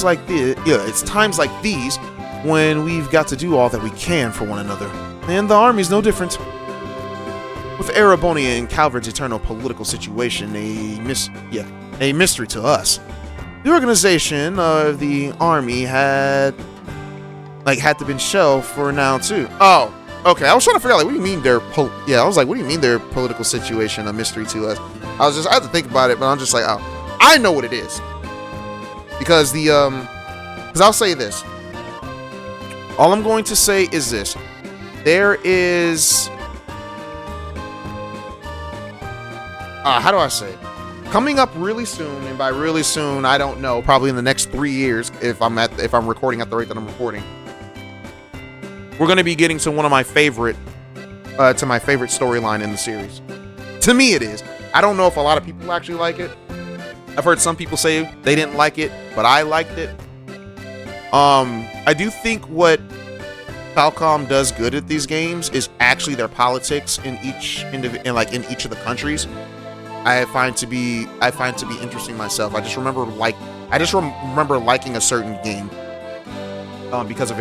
like these when we've got to do all that we can for one another. And the army's no different. With Ereboni and Calvard's eternal political situation a mystery to us, the organization of the army had to been shelved for now too. Oh, okay. I was trying to figure out what do you mean what do you mean their political situation a mystery to us? I had to think about it, but I'm just like, oh, I know what it is. Because because I'll say this. All I'm going to say is this. There is... how do I say it? Coming up really soon, and by really soon, I don't know, probably in the next 3 years, if I'm recording at the rate that I'm recording, we're going to be getting to one of my favorite storyline in the series. To me, it is. I don't know if a lot of people actually like it. I've heard some people say they didn't like it, but I liked it. I do think what Falcom does good at these games is actually their politics in each in each of the countries. I find to be interesting myself. I just remember liking a certain game because of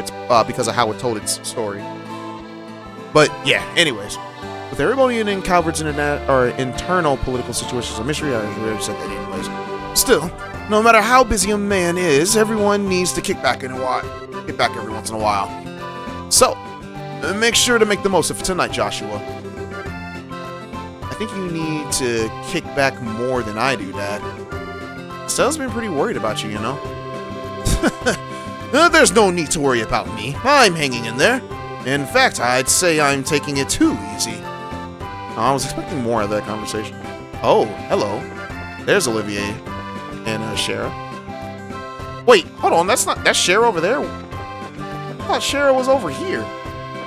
how it told its story. But yeah, anyways, with everybody in Calvert's internal political situations a mystery, I already said that anyways. Still, no matter how busy a man is, everyone needs to kick back every once in a while. So, make sure to make the most of tonight, Joshua. I think you need to kick back more than I do, Dad. Stella's been pretty worried about you, you know? There's no need to worry about me. I'm hanging in there. In fact, I'd say I'm taking it too easy. I was expecting more of that conversation. Oh, hello. There's Olivier and Shara. Wait, hold on. That's Shara over there. I thought Shara was over here.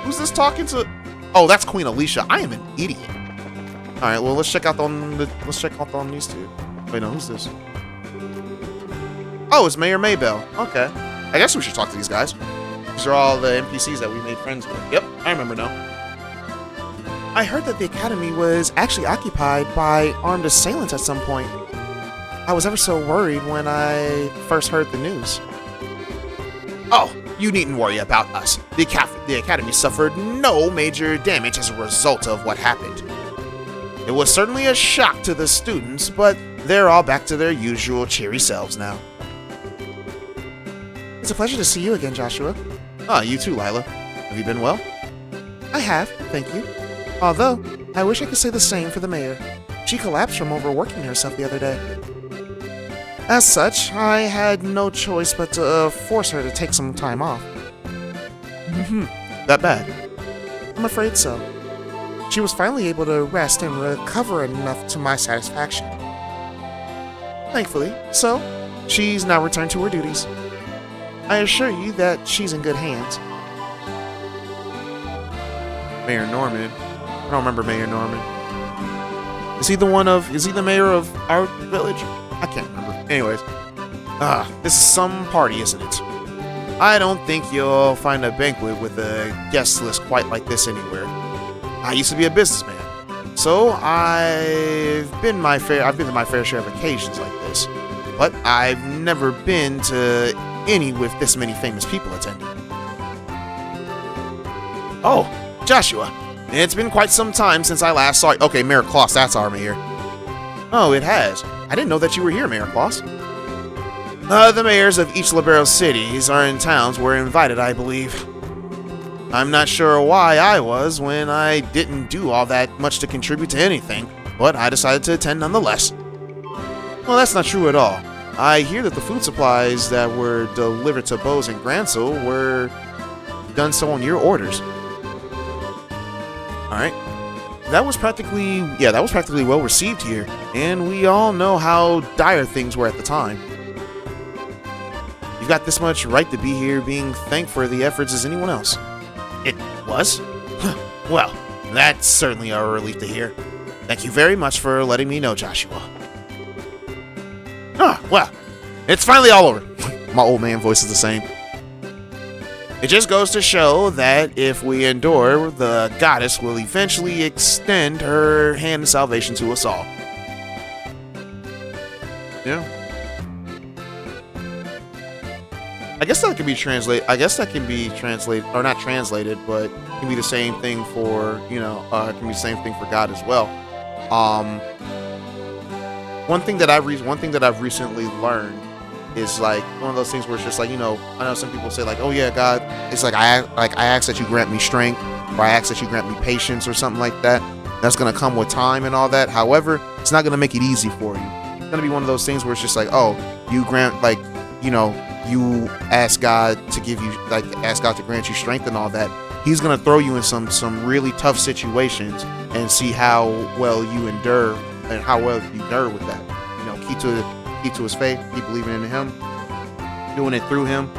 Who's this talking to? Oh, that's Queen Alicia. I am an idiot. All right, well, let's check out on these two. Wait, no, who's this? Oh, it's Mayor Maybell. Okay. I guess we should talk to these guys. These are all the NPCs that we made friends with. Yep, I remember now. I heard that the academy was actually occupied by armed assailants at some point. I was ever so worried when I first heard the news. Oh, you needn't worry about us. The academy suffered no major damage as a result of what happened. It was certainly a shock to the students, but they're all back to their usual cheery selves now. It's a pleasure to see you again, Joshua. Ah, you too, Lila. Have you been well? I have, thank you. Although, I wish I could say the same for the mayor. She collapsed from overworking herself the other day. As such, I had no choice but to force her to take some time off. That bad? I'm afraid so. She was finally able to rest and recover enough to my satisfaction. Thankfully, so, she's now returned to her duties. I assure you that she's in good hands. Mayor Norman? I don't remember Mayor Norman. Is he the mayor of our village? I can't remember. Anyways. This is some party, isn't it? I don't think you'll find a banquet with a guest list quite like this anywhere. I used to be a businessman, so I've been to my fair share of occasions like this, but I've never been to any with this many famous people attending. Oh, Joshua, it's been quite some time since I last saw you. Okay, Mayor Kloss, that's our mayor. Oh, it has. I didn't know that you were here, Mayor Kloss. The mayors of each Libero cities are in towns were invited, I believe. I'm not sure why I was when I didn't do all that much to contribute to anything, but I decided to attend nonetheless. Well, that's not true at all. I hear that the food supplies that were delivered to Bose and Gransel were done so on your orders. Alright. That was practically well received here, and we all know how dire things were at the time. You've got this much right to be here being thanked for the efforts as anyone else. It was? Well, that's certainly a relief to hear. Thank you very much for letting me know, Joshua. Well, it's finally all over. My old man voice is the same. It just goes to show that if we endure, the goddess will eventually extend her hand of salvation to us all. Yeah. I guess that can be translated. Or not translated, but it can be the same thing for, it can be the same thing for God as well. One thing that I've recently learned is like one of those things where it's just like, I know some people say like, oh yeah, God, it's like I ask that you grant me strength, or I ask that you grant me patience, or something like that. That's gonna come with time and all that. However, it's not gonna make it easy for you. It's gonna be one of those things where it's just like, oh, you grant you ask God to grant you strength and all that. He's gonna throw you in some really tough situations and see how well you endure and how well you endure with that. Keep to his faith, keep believing in him, doing it through him,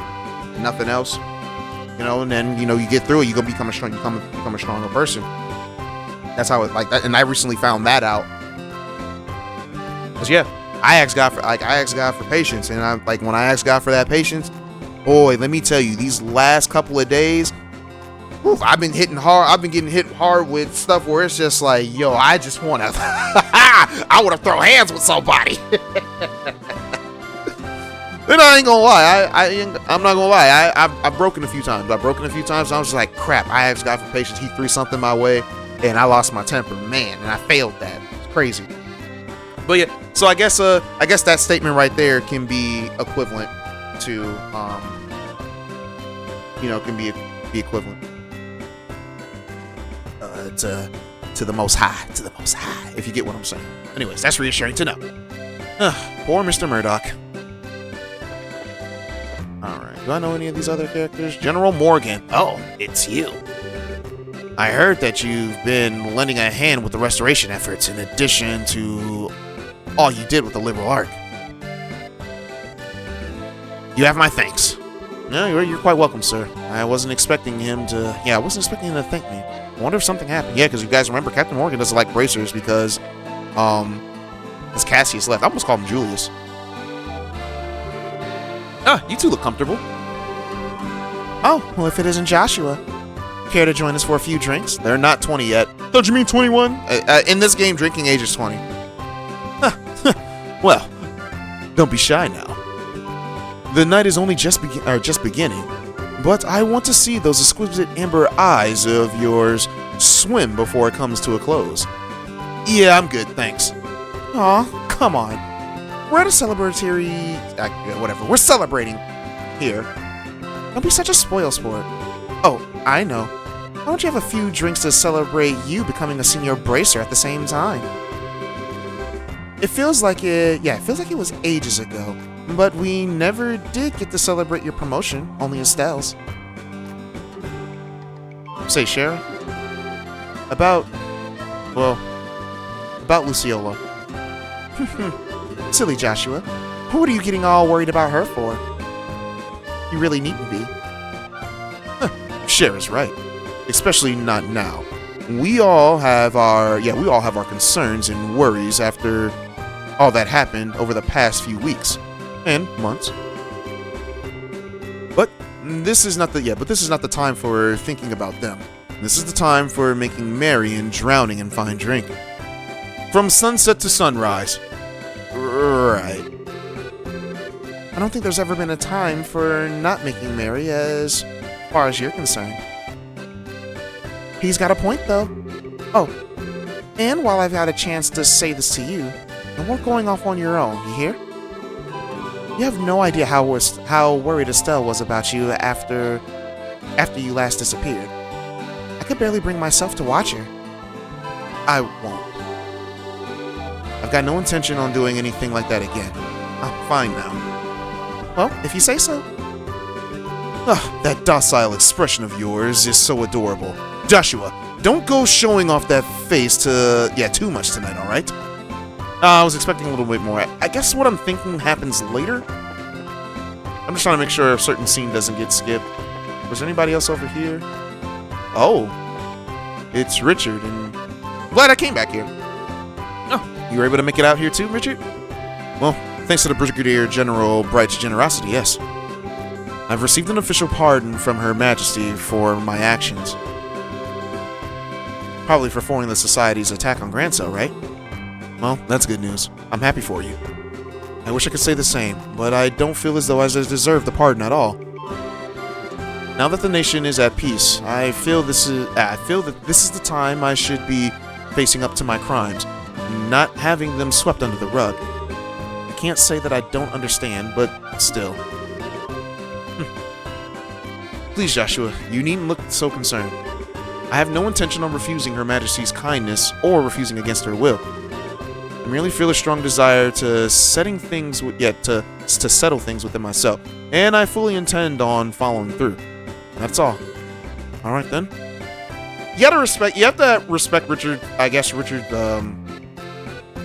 nothing else. And then you get through it, you become a stronger person. That's how it like that. And I recently found that out. 'Cause yeah, I asked God for patience, and I'm like, when I asked God for that patience, boy, let me tell you, these last couple of days, I've been getting hit hard with stuff where it's just like, yo, I just want to, I want to throw hands with somebody. And I ain't gonna lie, I'm not gonna lie, I've broken a few times. I was just like, crap, I asked God for patience, he threw something my way, and I lost my temper, man, and I failed that. It's crazy. But yeah, so I guess that statement right there can be equivalent to, can be equivalent to the Most High, if you get what I'm saying. Anyways, that's reassuring to know. Poor Mr. Murdoch. Alright, do I know any of these other characters? General Morgan. Oh, it's you. I heard that you've been lending a hand with the restoration efforts in addition to all you did with the liberal arc. You have my thanks. No, you're quite welcome, sir. I wasn't expecting him to thank me. I wonder if something happened. Yeah, because you guys remember Captain Morgan doesn't like bracers because Cassius left. I almost called him Julius. Ah, you two look comfortable. Oh, well, if it isn't Joshua. Care to join us for a few drinks? They're not 20 yet. Don't you mean 21? In this game, drinking age is 20. Well, don't be shy now. The night is only just beginning, but I want to see those exquisite amber eyes of yours swim before it comes to a close. Yeah, I'm good, thanks. Aw, come on. We're at a celebratory... whatever. We're celebrating here. Don't be such a spoil sport. Oh, I know. Why don't you have a few drinks to celebrate you becoming a senior bracer at the same time? It feels like it was ages ago, but we never did get to celebrate your promotion, only Estelle's. Say, Shara? About Luciola. Silly Joshua. What are you getting all worried about her for? You really needn't be. Shara's right. Especially not now. We all have our concerns and worries after all that happened over the past few weeks and months. But this is not the time for thinking about them. This is the time for making merry and drowning in fine drink. From sunset to sunrise. Right. I don't think there's ever been a time for not making merry as far as you're concerned. He's got a point, though. Oh, and while I've had a chance to say this to you, no more going off on your own, you hear? You have no idea how worried Estelle was about you after you last disappeared. I could barely bring myself to watch her. I won't. I've got no intention on doing anything like that again. I'm fine now. Well, if you say so. Oh, that docile expression of yours is so adorable. Joshua, don't go showing off that face too much tonight, alright? I was expecting a little bit more. I guess what I'm thinking happens later? I'm just trying to make sure a certain scene doesn't get skipped. Was there anybody else over here? Oh. It's Richard, and I'm glad I came back here. Oh, you were able to make it out here too, Richard? Well, thanks to the Brigadier General Bright's generosity, yes. I've received an official pardon from Her Majesty for my actions. Probably for foiling the Society's attack on Grancel, right? Well, that's good news. I'm happy for you. I wish I could say the same, but I don't feel as though I deserve the pardon at all. Now that the nation is at peace, I feel that this is the time I should be facing up to my crimes, not having them swept under the rug. I can't say that I don't understand, but still. Please, Joshua, you needn't look so concerned. I have no intention of refusing Her Majesty's kindness or refusing against her will. I merely feel a strong desire to settle things within myself, and I fully intend on following through. That's all. All right then. You have to respect Richard. I guess Richard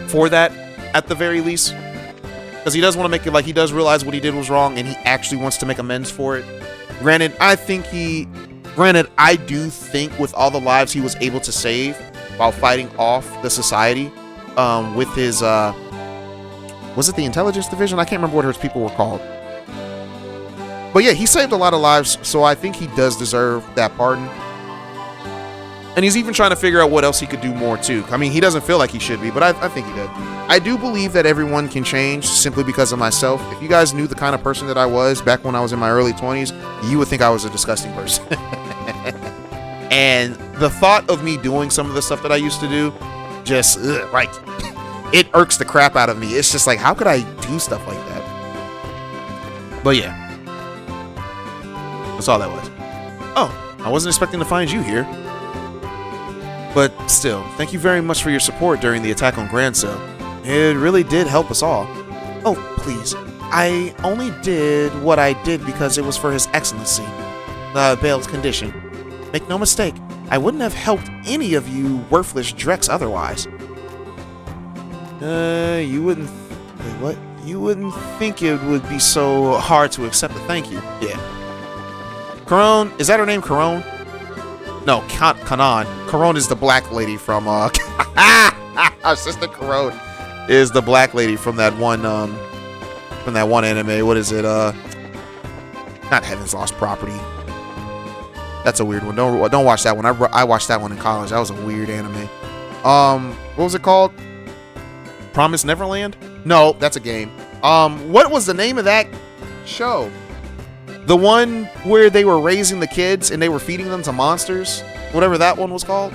for that at the very least, because he does want to make it like he does realize what he did was wrong, and he actually wants to make amends for it. Granted, I do think with all the lives he was able to save while fighting off the Society, with his, was it the Intelligence Division? I can't remember what his people were called. But yeah, he saved a lot of lives, so I think he does deserve that pardon. And he's even trying to figure out what else he could do more too. I mean, he doesn't feel like he should be, but I think he did. I do believe that everyone can change simply because of myself. If you guys knew the kind of person that I was back when I was in my early 20s, you would think I was a disgusting person. And the thought of me doing some of the stuff that I used to do, just, it irks the crap out of me. It's just like, how could I do stuff like that? But yeah. That's all that was. Oh, I wasn't expecting to find you here. But still, thank you very much for your support during the attack on Grancel. It really did help us all. Oh, please. I only did what I did because it was for His Excellency, the Bail's condition. Make no mistake, I wouldn't have helped any of you worthless Drex otherwise. You wouldn't... Wait, what? You wouldn't think it would be so hard to accept a thank you. Yeah. Corone, is that her name, Corone? No, Kanan. Corone is the black lady from, our sister Corone is the black lady from that one anime. What is it? Not Heaven's Lost Property. That's a weird one. Don't watch that one. I watched that one in college. That was a weird anime. What was it called? Promised Neverland? No, that's a game. What was the name of that show? The one where they were raising the kids and they were feeding them to monsters? Whatever that one was called.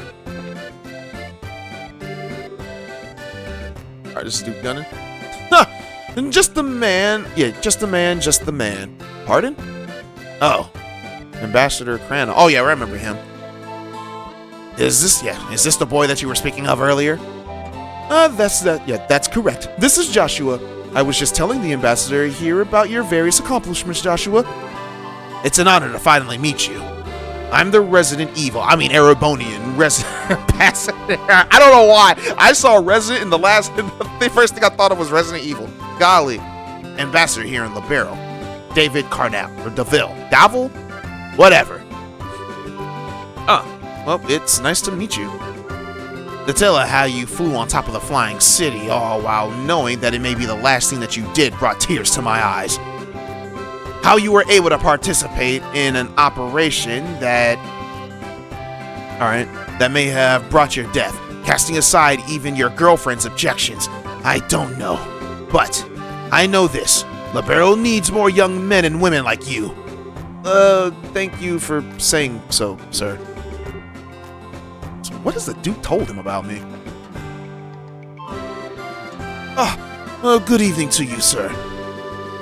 Alright, this is Duke Gunning. And just the man. Yeah, just the man. Pardon? Oh. Ambassador Crana. Oh yeah, I remember him. Is this the boy that you were speaking of earlier? That's correct. This is Joshua. I was just telling the ambassador here about your various accomplishments, Joshua. It's an honor to finally meet you. I'm the resident evil. I mean, Erebonian resident ambassador. I don't know why. I saw Resident in the first thing I thought of was Resident Evil. Golly. Ambassador here in Libero. David Carnell. Or Davil. Davil? Whatever. Well, it's nice to meet you. To tell her how you flew on top of the flying city, all while knowing that it may be the last thing that you did brought tears to my eyes. How you were able to participate in an operation that may have brought your death, casting aside even your girlfriend's objections. I don't know. But I know this. Libero needs more young men and women like you. Thank you for saying so, sir. So what has the Duke told him about me? Good evening to you, sir.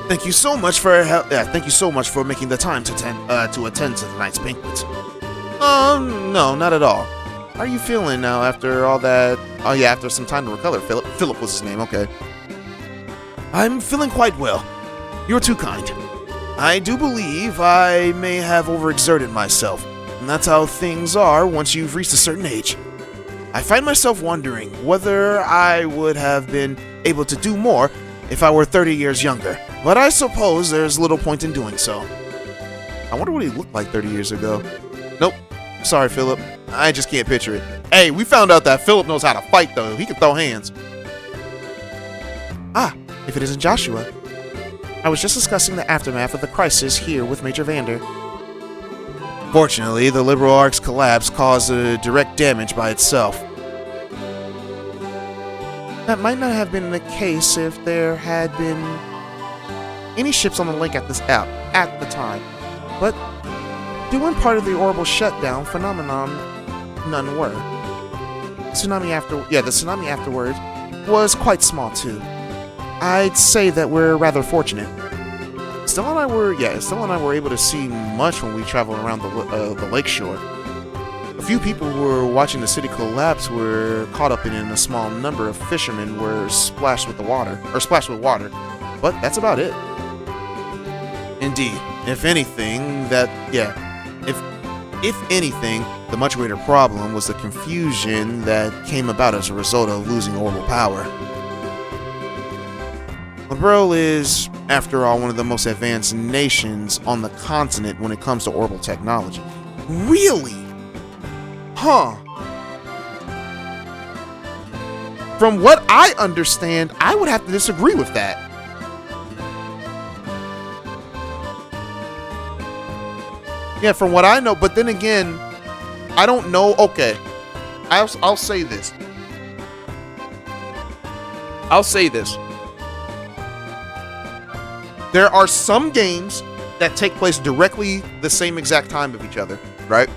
Thank you so much for thank you so much for making the time to attend to tonight's banquet. No, not at all. How are you feeling now after all that? Oh yeah, after some time to recover. Philip was his name. Okay. I'm feeling quite well. You're too kind. I do believe I may have overexerted myself, and that's how things are once you've reached a certain age. I find myself wondering whether I would have been able to do more if I were 30 years younger, but I suppose there's little point in doing so. I wonder what he looked like 30 years ago. Nope. Sorry, Philip. I just can't picture it. Hey, we found out that Philip knows how to fight, though. He can throw hands. If it isn't Joshua. I was just discussing the aftermath of the crisis here with Major Vander. Fortunately, the Liberal Arc's collapse caused direct damage by itself. That might not have been the case if there had been any ships on the lake at the time, but due in part of the orbital shutdown phenomenon, none were. The tsunami afterwards was quite small too. I'd say that we're rather fortunate. Stella and I were able to see much when we traveled around the lakeshore. A few people who were watching the city collapse were caught up in it, and a small number of fishermen were splashed with water. But that's about it. Indeed, if anything, the much greater problem was the confusion that came about as a result of losing orbital power. Libero is, after all, one of the most advanced nations on the continent when it comes to orbital technology. Really? Huh. From what I understand, I would have to disagree with that. Yeah, from what I know, but then again, I don't know. Okay, I'll say this. There are some games that take place directly the same exact time of each other, right?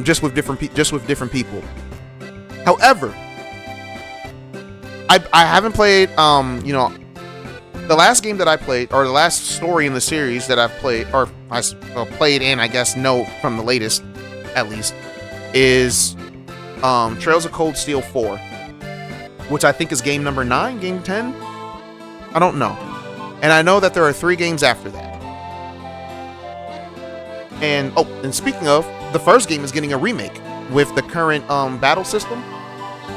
Just with different people. However, I haven't played the last game that I played, or the last story in the series that I've played, or I played and I guess know from the latest, at least, is Trails of Cold Steel 4, which I think is game number 9, game 10. I don't know. And I know that there are 3 games after that. And oh, and speaking of, the first game is getting a remake with the current battle system.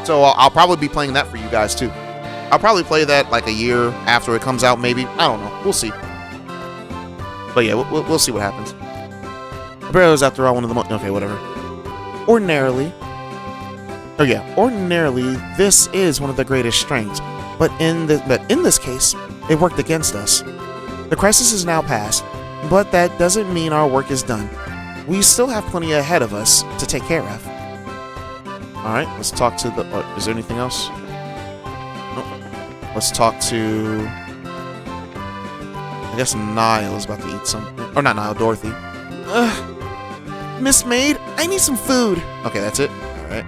So I'll probably be playing that for you guys too. I'll probably play that like a year after it comes out, maybe. I don't know. We'll see. But yeah, we'll see what happens. Barrels, after all, one of the most... Okay, whatever. Ordinarily... Oh yeah, ordinarily, this is one of the greatest strengths. But in this case, it worked against us. The crisis is now past, but that doesn't mean our work is done. We still have plenty ahead of us to take care of. Alright, let's talk to the... is there anything else? Nope. Let's talk to... I guess Niall is about to eat something. Or not Niall, Dorothy. Miss Maid, I need some food. Okay, that's it. Alright.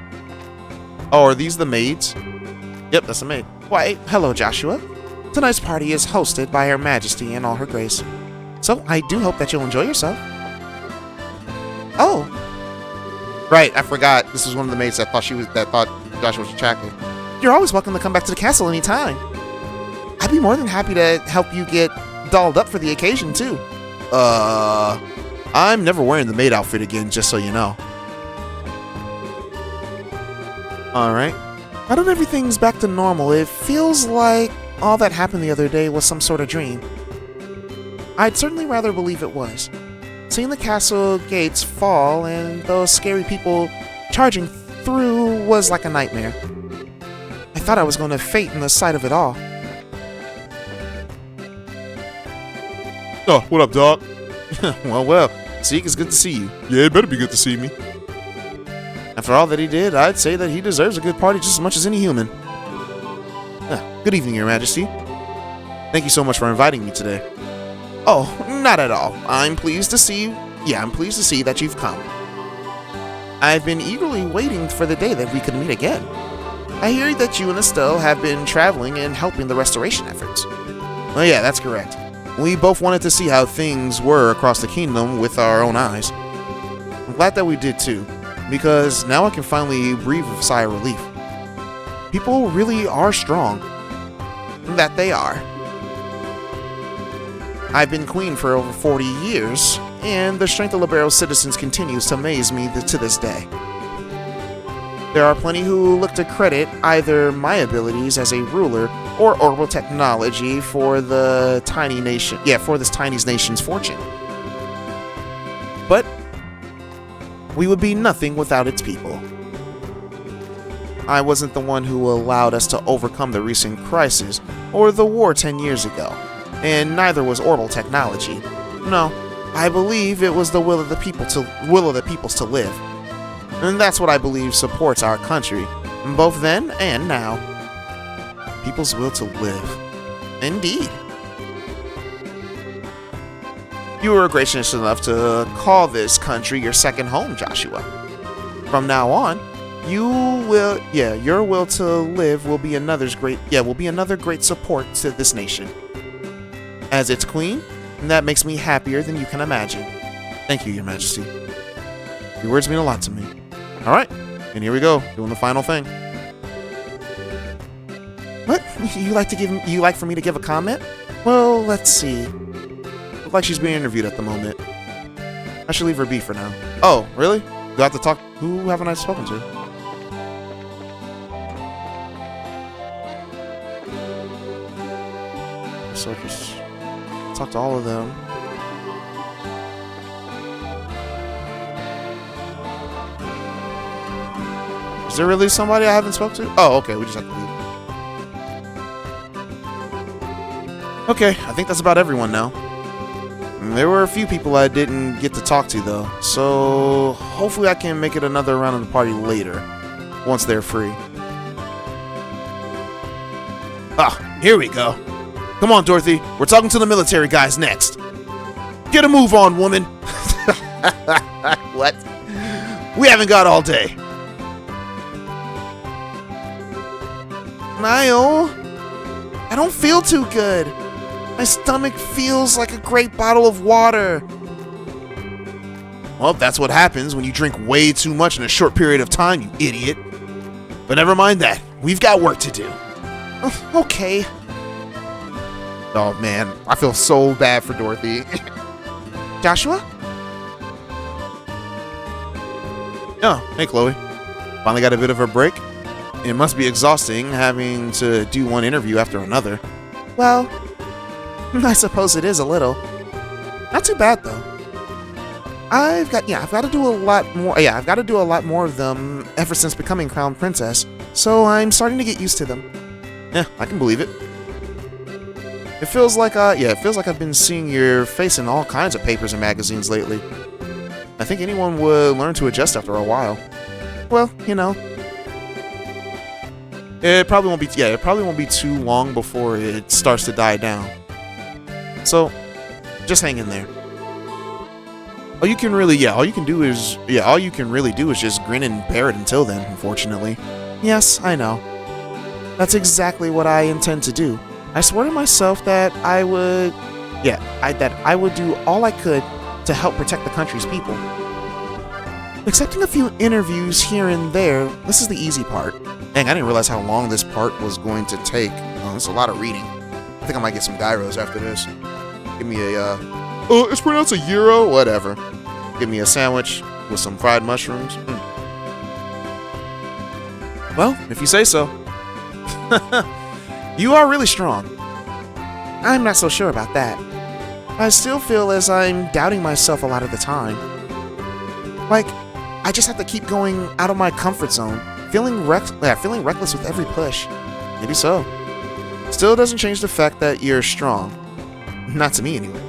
Oh, are these the maids? Yep, that's the maid. Why, hello, Joshua. Tonight's party is hosted by Her Majesty in all her grace. So, I do hope that you'll enjoy yourself. Oh. Right, I forgot. This was one of the maids that thought Joshua was attractive. You're always welcome to come back to the castle anytime. I'd be more than happy to help you get dolled up for the occasion, too. I'm never wearing the maid outfit again, just so you know. Alright. Now that everything's back to normal, it feels like all that happened the other day was some sort of dream. I'd certainly rather believe it was. Seeing the castle gates fall and those scary people charging through was like a nightmare. I thought I was going to faint in the sight of it all. Oh, what up, dog? Well, Zeke, it's good to see you. Yeah, it better be good to see me. After all that he did, I'd say that he deserves a good party just as much as any human. Good evening, Your Majesty. Thank you so much for inviting me today. Oh, not at all. I'm pleased to see that you've come. I've been eagerly waiting for the day that we could meet again. I hear that you and Estelle have been traveling and helping the restoration efforts. Oh yeah, that's correct. We both wanted to see how things were across the kingdom with our own eyes. I'm glad that we did too, because now I can finally breathe with a sigh of relief. People really are strong. That they are. I've been queen for over 40 years, and the strength of Libero's citizens continues to amaze me to this day. There are plenty who look to credit either my abilities as a ruler or orbital technology for this tiny nation's fortune. But we would be nothing without its people. I wasn't the one who allowed us to overcome the recent crisis or the war 10 years ago, and neither was orbital technology. No, I believe it was the will of the peoples to live. And that's what I believe supports our country, both then and now. People's will to live. Indeed. You were gracious enough to call this country your second home, Joshua. From now on, your will to live will be another great support to this nation. As its queen, that makes me happier than you can imagine. Thank you, Your Majesty. Your words mean a lot to me. Alright, and here we go, doing the final thing. What? You like for me to give a comment? Well, let's see. Looks like she's being interviewed at the moment. I should leave her be for now. Oh, really? Do I have to talk? Who haven't I spoken to? So just talk to all of them. Is there really somebody I haven't spoken to? Oh, okay, we just have to leave. Okay, I think that's about everyone now. There were a few people I didn't get to talk to though, so hopefully I can make it another round of the party later, once they're free. Ah, here we go. Come on, Dorothy, we're talking to the military guys next. Get a move on, woman. What? We haven't got all day. Niall, I don't feel too good. My stomach feels like a great bottle of water. Well, that's what happens when you drink way too much in a short period of time, you idiot. But never mind that. We've got work to do. Okay. Oh, man. I feel so bad for Dorothy. Joshua? Oh, hey Chloe. Finally got a bit of a break? It must be exhausting having to do one interview after another. Well, I suppose it is a little. Not too bad though. I've got to do a lot more. Yeah, I've got to do a lot more of them ever since becoming crown princess. So I'm starting to get used to them. Yeah, I can believe it. It feels like I've been seeing your face in all kinds of papers and magazines lately. I think anyone would learn to adjust after a while. Well, you know, it probably won't be too long before it starts to die down. So, just hang in there. All you can really do is just grin and bear it until then, unfortunately. Yes, I know. That's exactly what I intend to do. I swore to myself that I would do all I could to help protect the country's people. Accepting a few interviews here and there, this is the easy part. Dang, I didn't realize how long this part was going to take. Oh, it's a lot of reading. I think I might get some gyros after this. Give me it's pronounced a gyro? Whatever. Give me a sandwich with some fried mushrooms. Well, if you say so. You are really strong. I'm not so sure about that. I still feel as I'm doubting myself a lot of the time. Like, I just have to keep going out of my comfort zone, feeling reckless with every push. Maybe so. Still doesn't change the fact that you're strong. Not to me, anyway.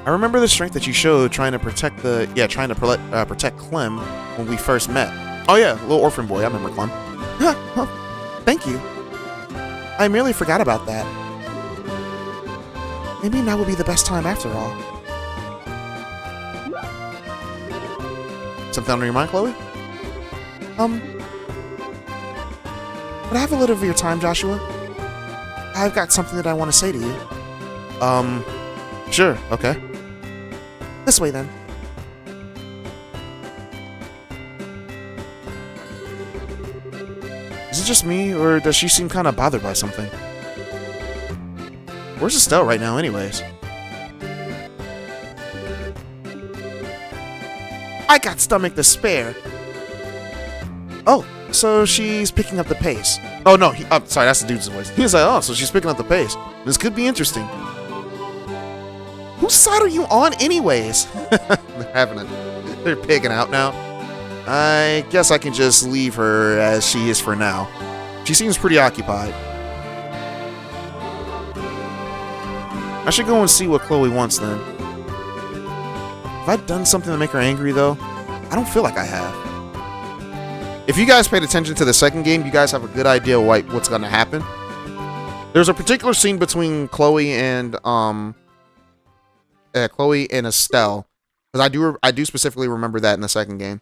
I remember the strength that you showed trying to protect protect Clem when we first met. Oh yeah, little orphan boy. I remember Clem. Thank you. I merely forgot about that. Maybe now would be the best time after all. Something on your mind, Chloe? Would I have a little of your time, Joshua? I've got something that I want to say to you. Sure, okay. This way, then. Is it just me, or does she seem kind of bothered by something? Where's Estelle right now, anyways? I got stomach to spare. Oh, so she's picking up the pace. Oh no, sorry, that's the dude's voice. He's like, oh, so she's picking up the pace. This could be interesting. Whose side are you on, anyways? They're pigging out now. I guess I can just leave her as she is for now. She seems pretty occupied. I should go and see what Chloe wants then. Have I done something to make her angry, though? I don't feel like I have. If you guys paid attention to the second game, you guys have a good idea what's going to happen. There's a particular scene between Chloe and Estelle, because I do specifically remember that in the second game.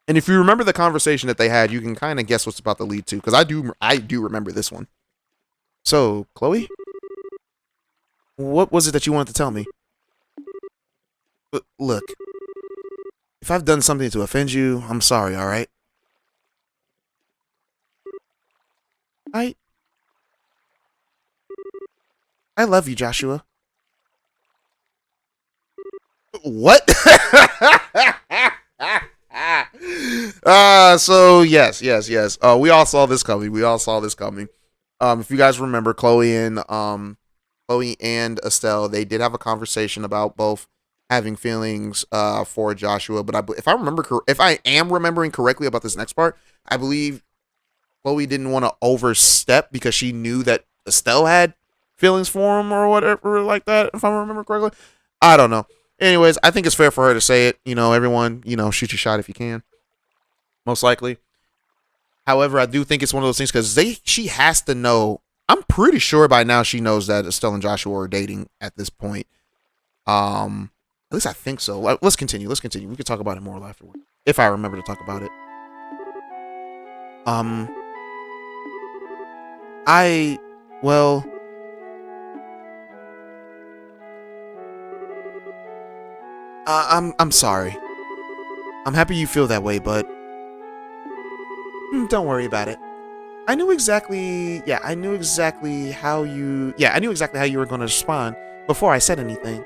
And if you remember the conversation that they had, you can kind of guess what's about to lead to, because I do remember this one. So, Chloe, what was it that you wanted to tell me? Look, if I've done something to offend you, I'm sorry, all right? I love you, Joshua. What? So yes. We all saw this coming. If you guys remember, Chloe and Estelle, they did have a conversation about both having feelings for Joshua. But if I am remembering correctly about this next part, I believe Chloe didn't want to overstep because she knew that Estelle had feelings for him or whatever like that. If I remember correctly, I don't know. Anyways, I think it's fair for her to say it. You know, everyone, shoot your shot if you can. Most likely. However, I do think it's one of those things because she has to know. I'm pretty sure by now she knows that Estelle and Joshua are dating at this point. At least I think so. Let's continue. We can talk about it more afterward if I remember to talk about it. I'm sorry. I'm happy you feel that way, but don't worry about it. I knew exactly how you were going to respond before I said anything.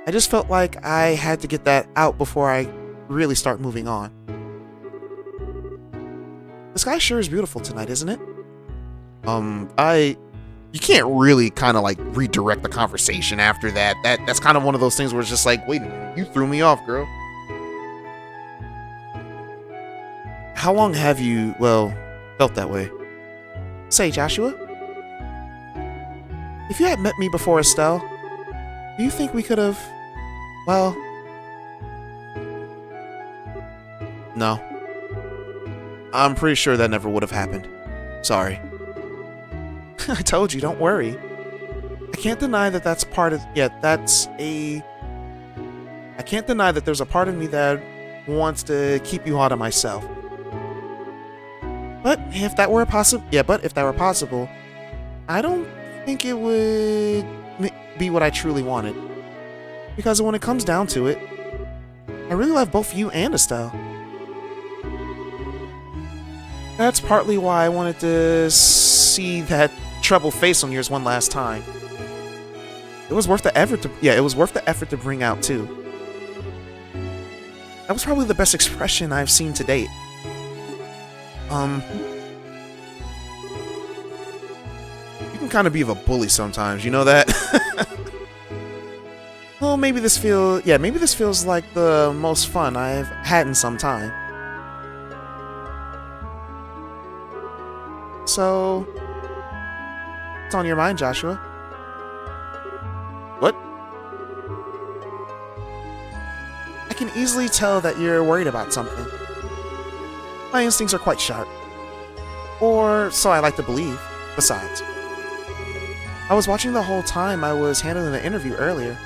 I just felt like I had to get that out before I really start moving on. The sky sure is beautiful tonight, isn't it? You can't really kind of like redirect the conversation after that. That's kind of one of those things where it's just like, wait a minute, you threw me off, girl. How long have you, well, felt that way? Say, Joshua, if you had met me before Estelle, do you think we could have, well, no. I'm pretty sure that never would have happened. Sorry. I told you, don't worry. I can't deny that that's part of, I can't deny that there's a part of me that wants to keep you all to myself. But if that were possible, I don't think it would be what I truly wanted. Because when it comes down to it, I really love both you and Estelle. That's partly why I wanted to see that troubled face on yours one last time. It was worth the effort to bring out too. That was probably the best expression I've seen to date. You can kind of be of a bully sometimes, you know that? Well, maybe this feels like the most fun I've had in some time. So, what's on your mind, Joshua? What? I can easily tell that you're worried about something. My instincts are quite sharp. Or so I like to believe. Besides, I was watching the whole time I was handling the interview earlier.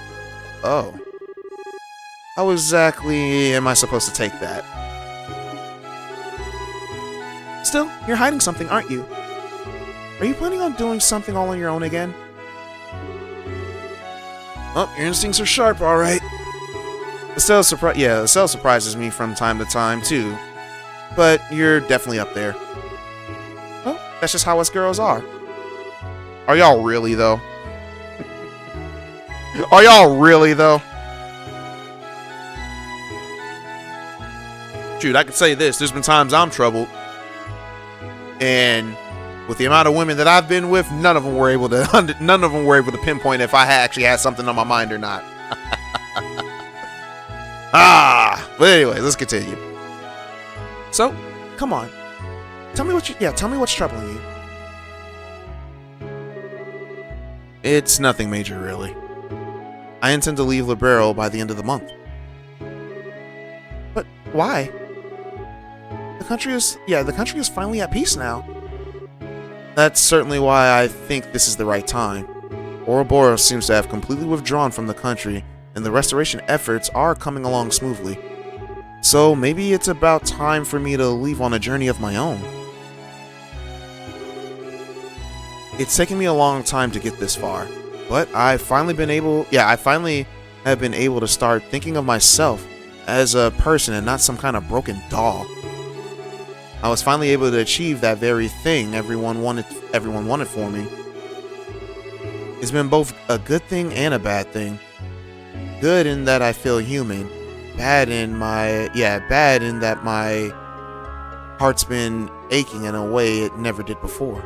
Oh. How exactly am I supposed to take that? Still, you're hiding something, aren't you? Are you planning on doing something all on your own again? Oh, your instincts are sharp, alright. Estelle surprises me from time to time, too. But you're definitely up there. Well, that's just how us girls are. Are y'all really, though? Are y'all really, though? Shoot, I could say this. There's been times I'm troubled. And with the amount of women that I've been with, none of them were able to pinpoint if I actually had something on my mind or not. But anyway, let's continue. So, come on. Tell me what's troubling you. It's nothing major, really. I intend to leave Liberal by the end of the month. But why? The country is finally at peace now. That's certainly why I think this is the right time. Ouroboros seems to have completely withdrawn from the country, and the restoration efforts are coming along smoothly. So maybe it's about time for me to leave on a journey of my own. It's taken me a long time to get this far, but I finally have been able to start thinking of myself as a person and not some kind of broken doll. I was finally able to achieve that very thing everyone wanted for me. It's been both a good thing and a bad thing. Good in that I feel human. Bad in that my heart's been aching in a way it never did before.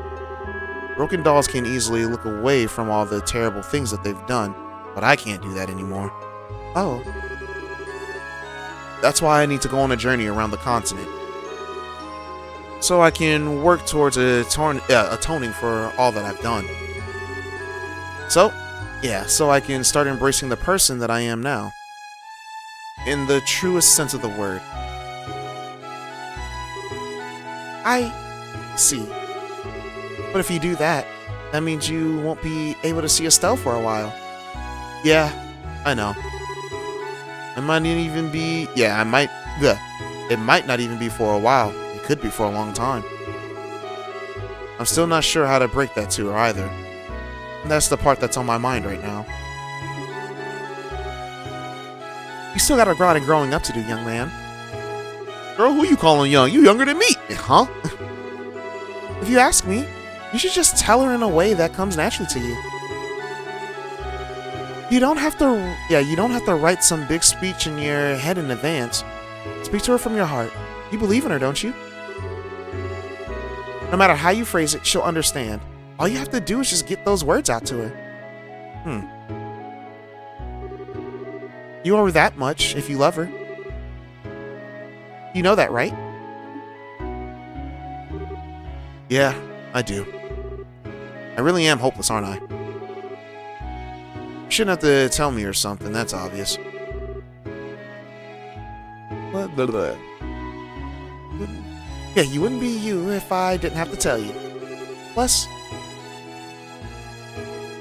Broken dolls can easily look away from all the terrible things that they've done, but I can't do that anymore. Oh. That's why I need to go on a journey around the continent. So I can work towards atoning for all that I've done. So I can start embracing the person that I am now. In the truest sense of the word. I see. But if you do that, that means you won't be able to see Estelle for a while. Yeah, I know. It might not even be for a while. It could be for a long time. I'm still not sure how to break that to her either. And that's the part that's on my mind right now. You still got a lot of growing up to do, young man. Girl, who you calling young? You younger than me, huh? If you ask me, you should just tell her in a way that comes naturally to you. You don't have to, you don't have to write some big speech in your head in advance. Speak to her from your heart. You believe in her, don't you? No matter how you phrase it, she'll understand. All you have to do is just get those words out to her. You owe her that much if you love her. You know that, right? Yeah, I do. I really am hopeless, aren't I? You shouldn't have to tell me or something, that's obvious. Yeah, you wouldn't be you if I didn't have to tell you. Plus,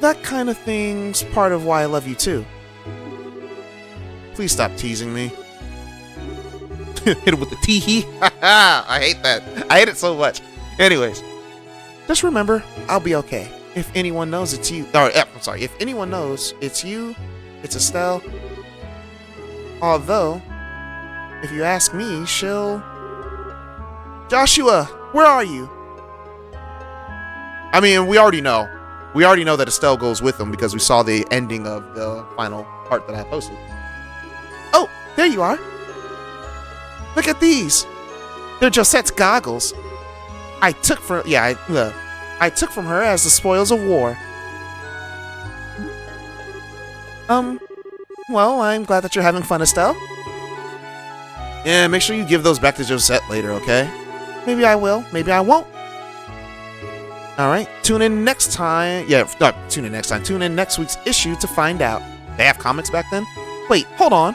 that kind of thing's part of why I love you too. Please stop teasing me. Hit him with the tee-hee. I hate that. I hate it so much. Anyways, just remember, I'll be okay. If anyone knows it's you, I'm sorry. If anyone knows it's you, it's Estelle. Although, if you ask me, she'll... Joshua, where are you? I mean, we already know. We already know that Estelle goes with him because we saw the ending of the final part that I posted. Oh, there you are. Look at these. They're Josette's goggles. I took from her as the spoils of war. Well, I'm glad that you're having fun, Estelle. Yeah, make sure you give those back to Josette later, okay? Maybe I will, maybe I won't. Alright, tune in next time. Tune in next time. Tune in next week's issue to find out. They have comments back then? Wait, hold on.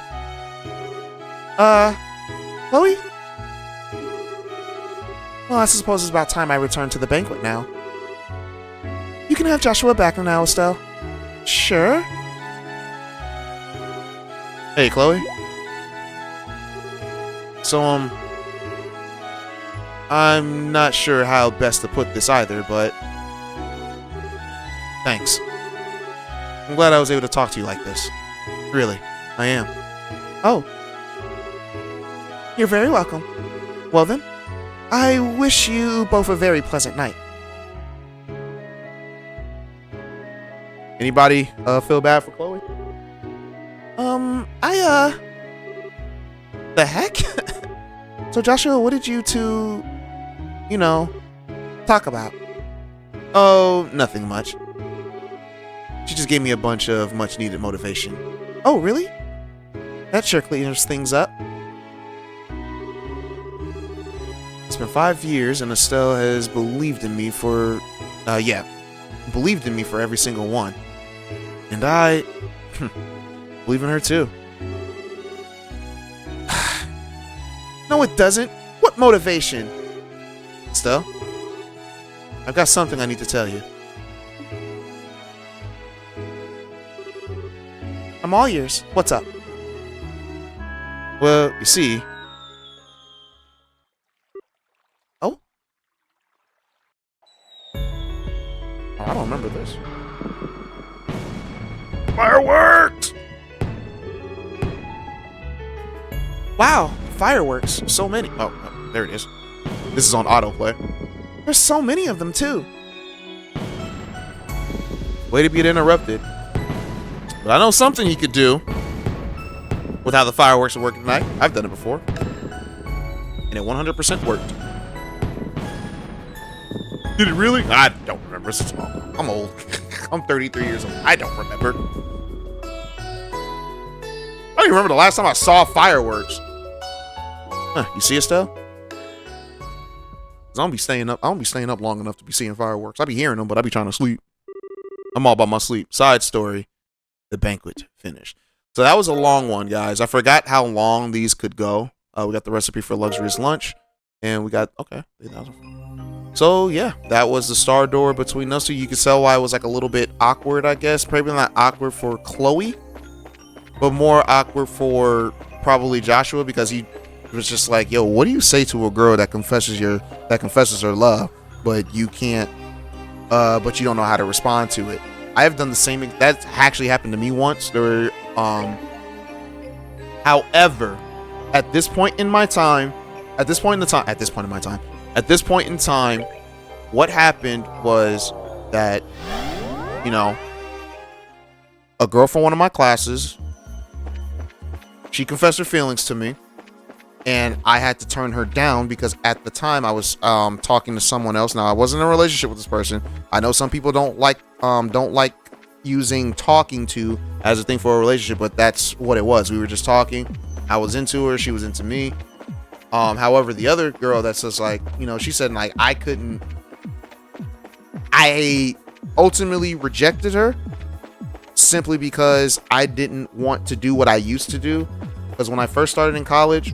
Chloe? Well, I suppose it's about time I return to the banquet now. You can have Joshua back now, Estelle. Sure. Hey, Chloe. So, I'm not sure how best to put this either, but thanks. I'm glad I was able to talk to you like this. Really, I am. Oh. You're very welcome. Well then, I wish you both a very pleasant night. Anybody feel bad for Chloe? The heck? So Joshua, what did you two, talk about? Oh, nothing much. She just gave me a bunch of much needed motivation. Oh, really? That sure clears things up. It's been 5 years and Estelle has believed in me for, believed in me for every single one. And I believe in her too. No, it doesn't. What motivation? Estelle, I've got something I need to tell you. I'm all ears. What's up? Well, you see... Oh? I don't remember this. Fireworks! Wow, fireworks. So many. Oh, there it is. This is on autoplay. There's so many of them, too. Way to get interrupted. But I know something you could do with how the fireworks are working tonight. I've done it before. And it 100% worked. Did it really? I don't remember. It's long. I'm old. I'm 33 years old. I don't remember. I don't even remember the last time I saw fireworks. Huh, you see, Estelle? I don't be staying up long enough to be seeing fireworks. I be hearing them, but I be trying to sleep. I'm all about my sleep. Side story. The banquet finished. So that was a long one, guys. I forgot how long these could go. We got the recipe for luxurious lunch. And we got, okay. So, yeah. That was the star door between us two. You could tell why it was like a little bit awkward, I guess. Probably not awkward for Chloe. But more awkward for probably Joshua. Because he was just like, yo, what do you say to a girl that confesses her love, but you can't, but you don't know how to respond to it? I have done the same. That actually happened to me once. However, at this point in time, what happened was that, a girl from one of my classes, she confessed her feelings to me, and I had to turn her down because at the time I was talking to someone else. Now, I wasn't in a relationship with this person. I know some people don't like using talking to as a thing for a relationship, but that's what it was. We were just talking. I was into her, she was into me. However, the other girl that's just like, you know, she said like I ultimately rejected her simply because I didn't want to do what I used to do. Because when I first started in college,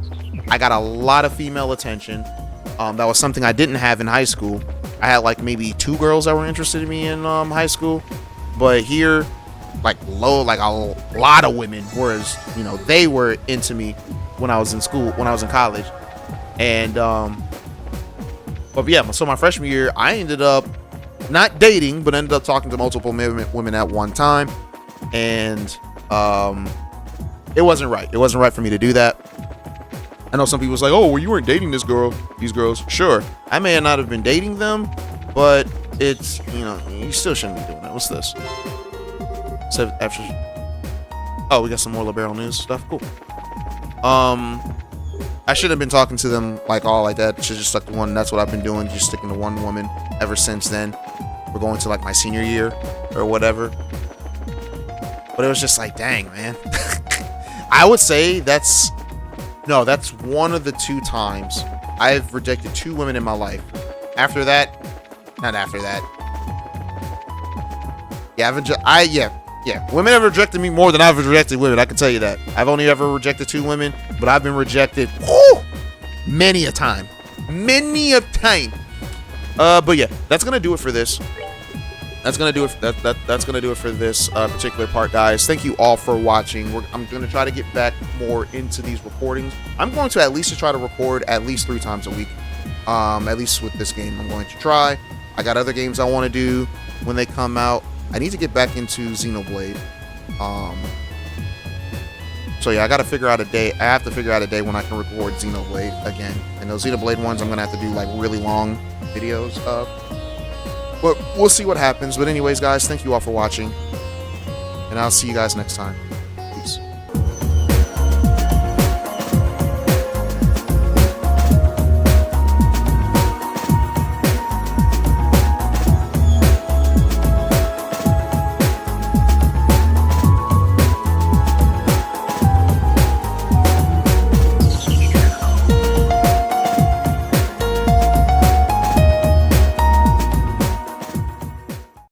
I got a lot of female attention. That was something I didn't have in high school. I had like maybe 2 girls that were interested in me in high school, but here, like a lot of women, whereas, you know, they were into me when I was in school, when I was in college. And but yeah, so my freshman year, I ended up not dating, but ended up talking to multiple women at one time, and it wasn't right. It wasn't right for me to do that. I know some people was like, "Oh, well, you weren't dating these girls." Sure, I may not have been dating them, but it's, you know, you still shouldn't be doing that. What's this? So after, oh, we got some more liberal news stuff. Cool. I should have been talking to them like all like that. Should just stuck to one. That's what I've been doing, just sticking to one woman ever since then. We're going to like my senior year or whatever. But it was just like, dang, man. I would say that's one of the 2 times I've rejected 2 women in my life. After that, not after that. Yeah, women have rejected me more than I've rejected women. I can tell you that. I've only ever rejected 2 women, but I've been rejected many a time. But yeah, that's gonna do it for this. That's gonna do it for this particular part, guys. Thank you all for watching. I'm gonna try to get back more into these recordings. I'm going to at least try to record at least 3 times a week. At least with this game, I'm going to try. I got other games I want to do when they come out. I need to get back into Xenoblade. So yeah, I gotta figure out a day. I have to figure out a day when I can record Xenoblade again. And those Xenoblade ones, I'm gonna have to do like really long videos of. But we'll see what happens. But anyways, guys, thank you all for watching, and I'll see you guys next time.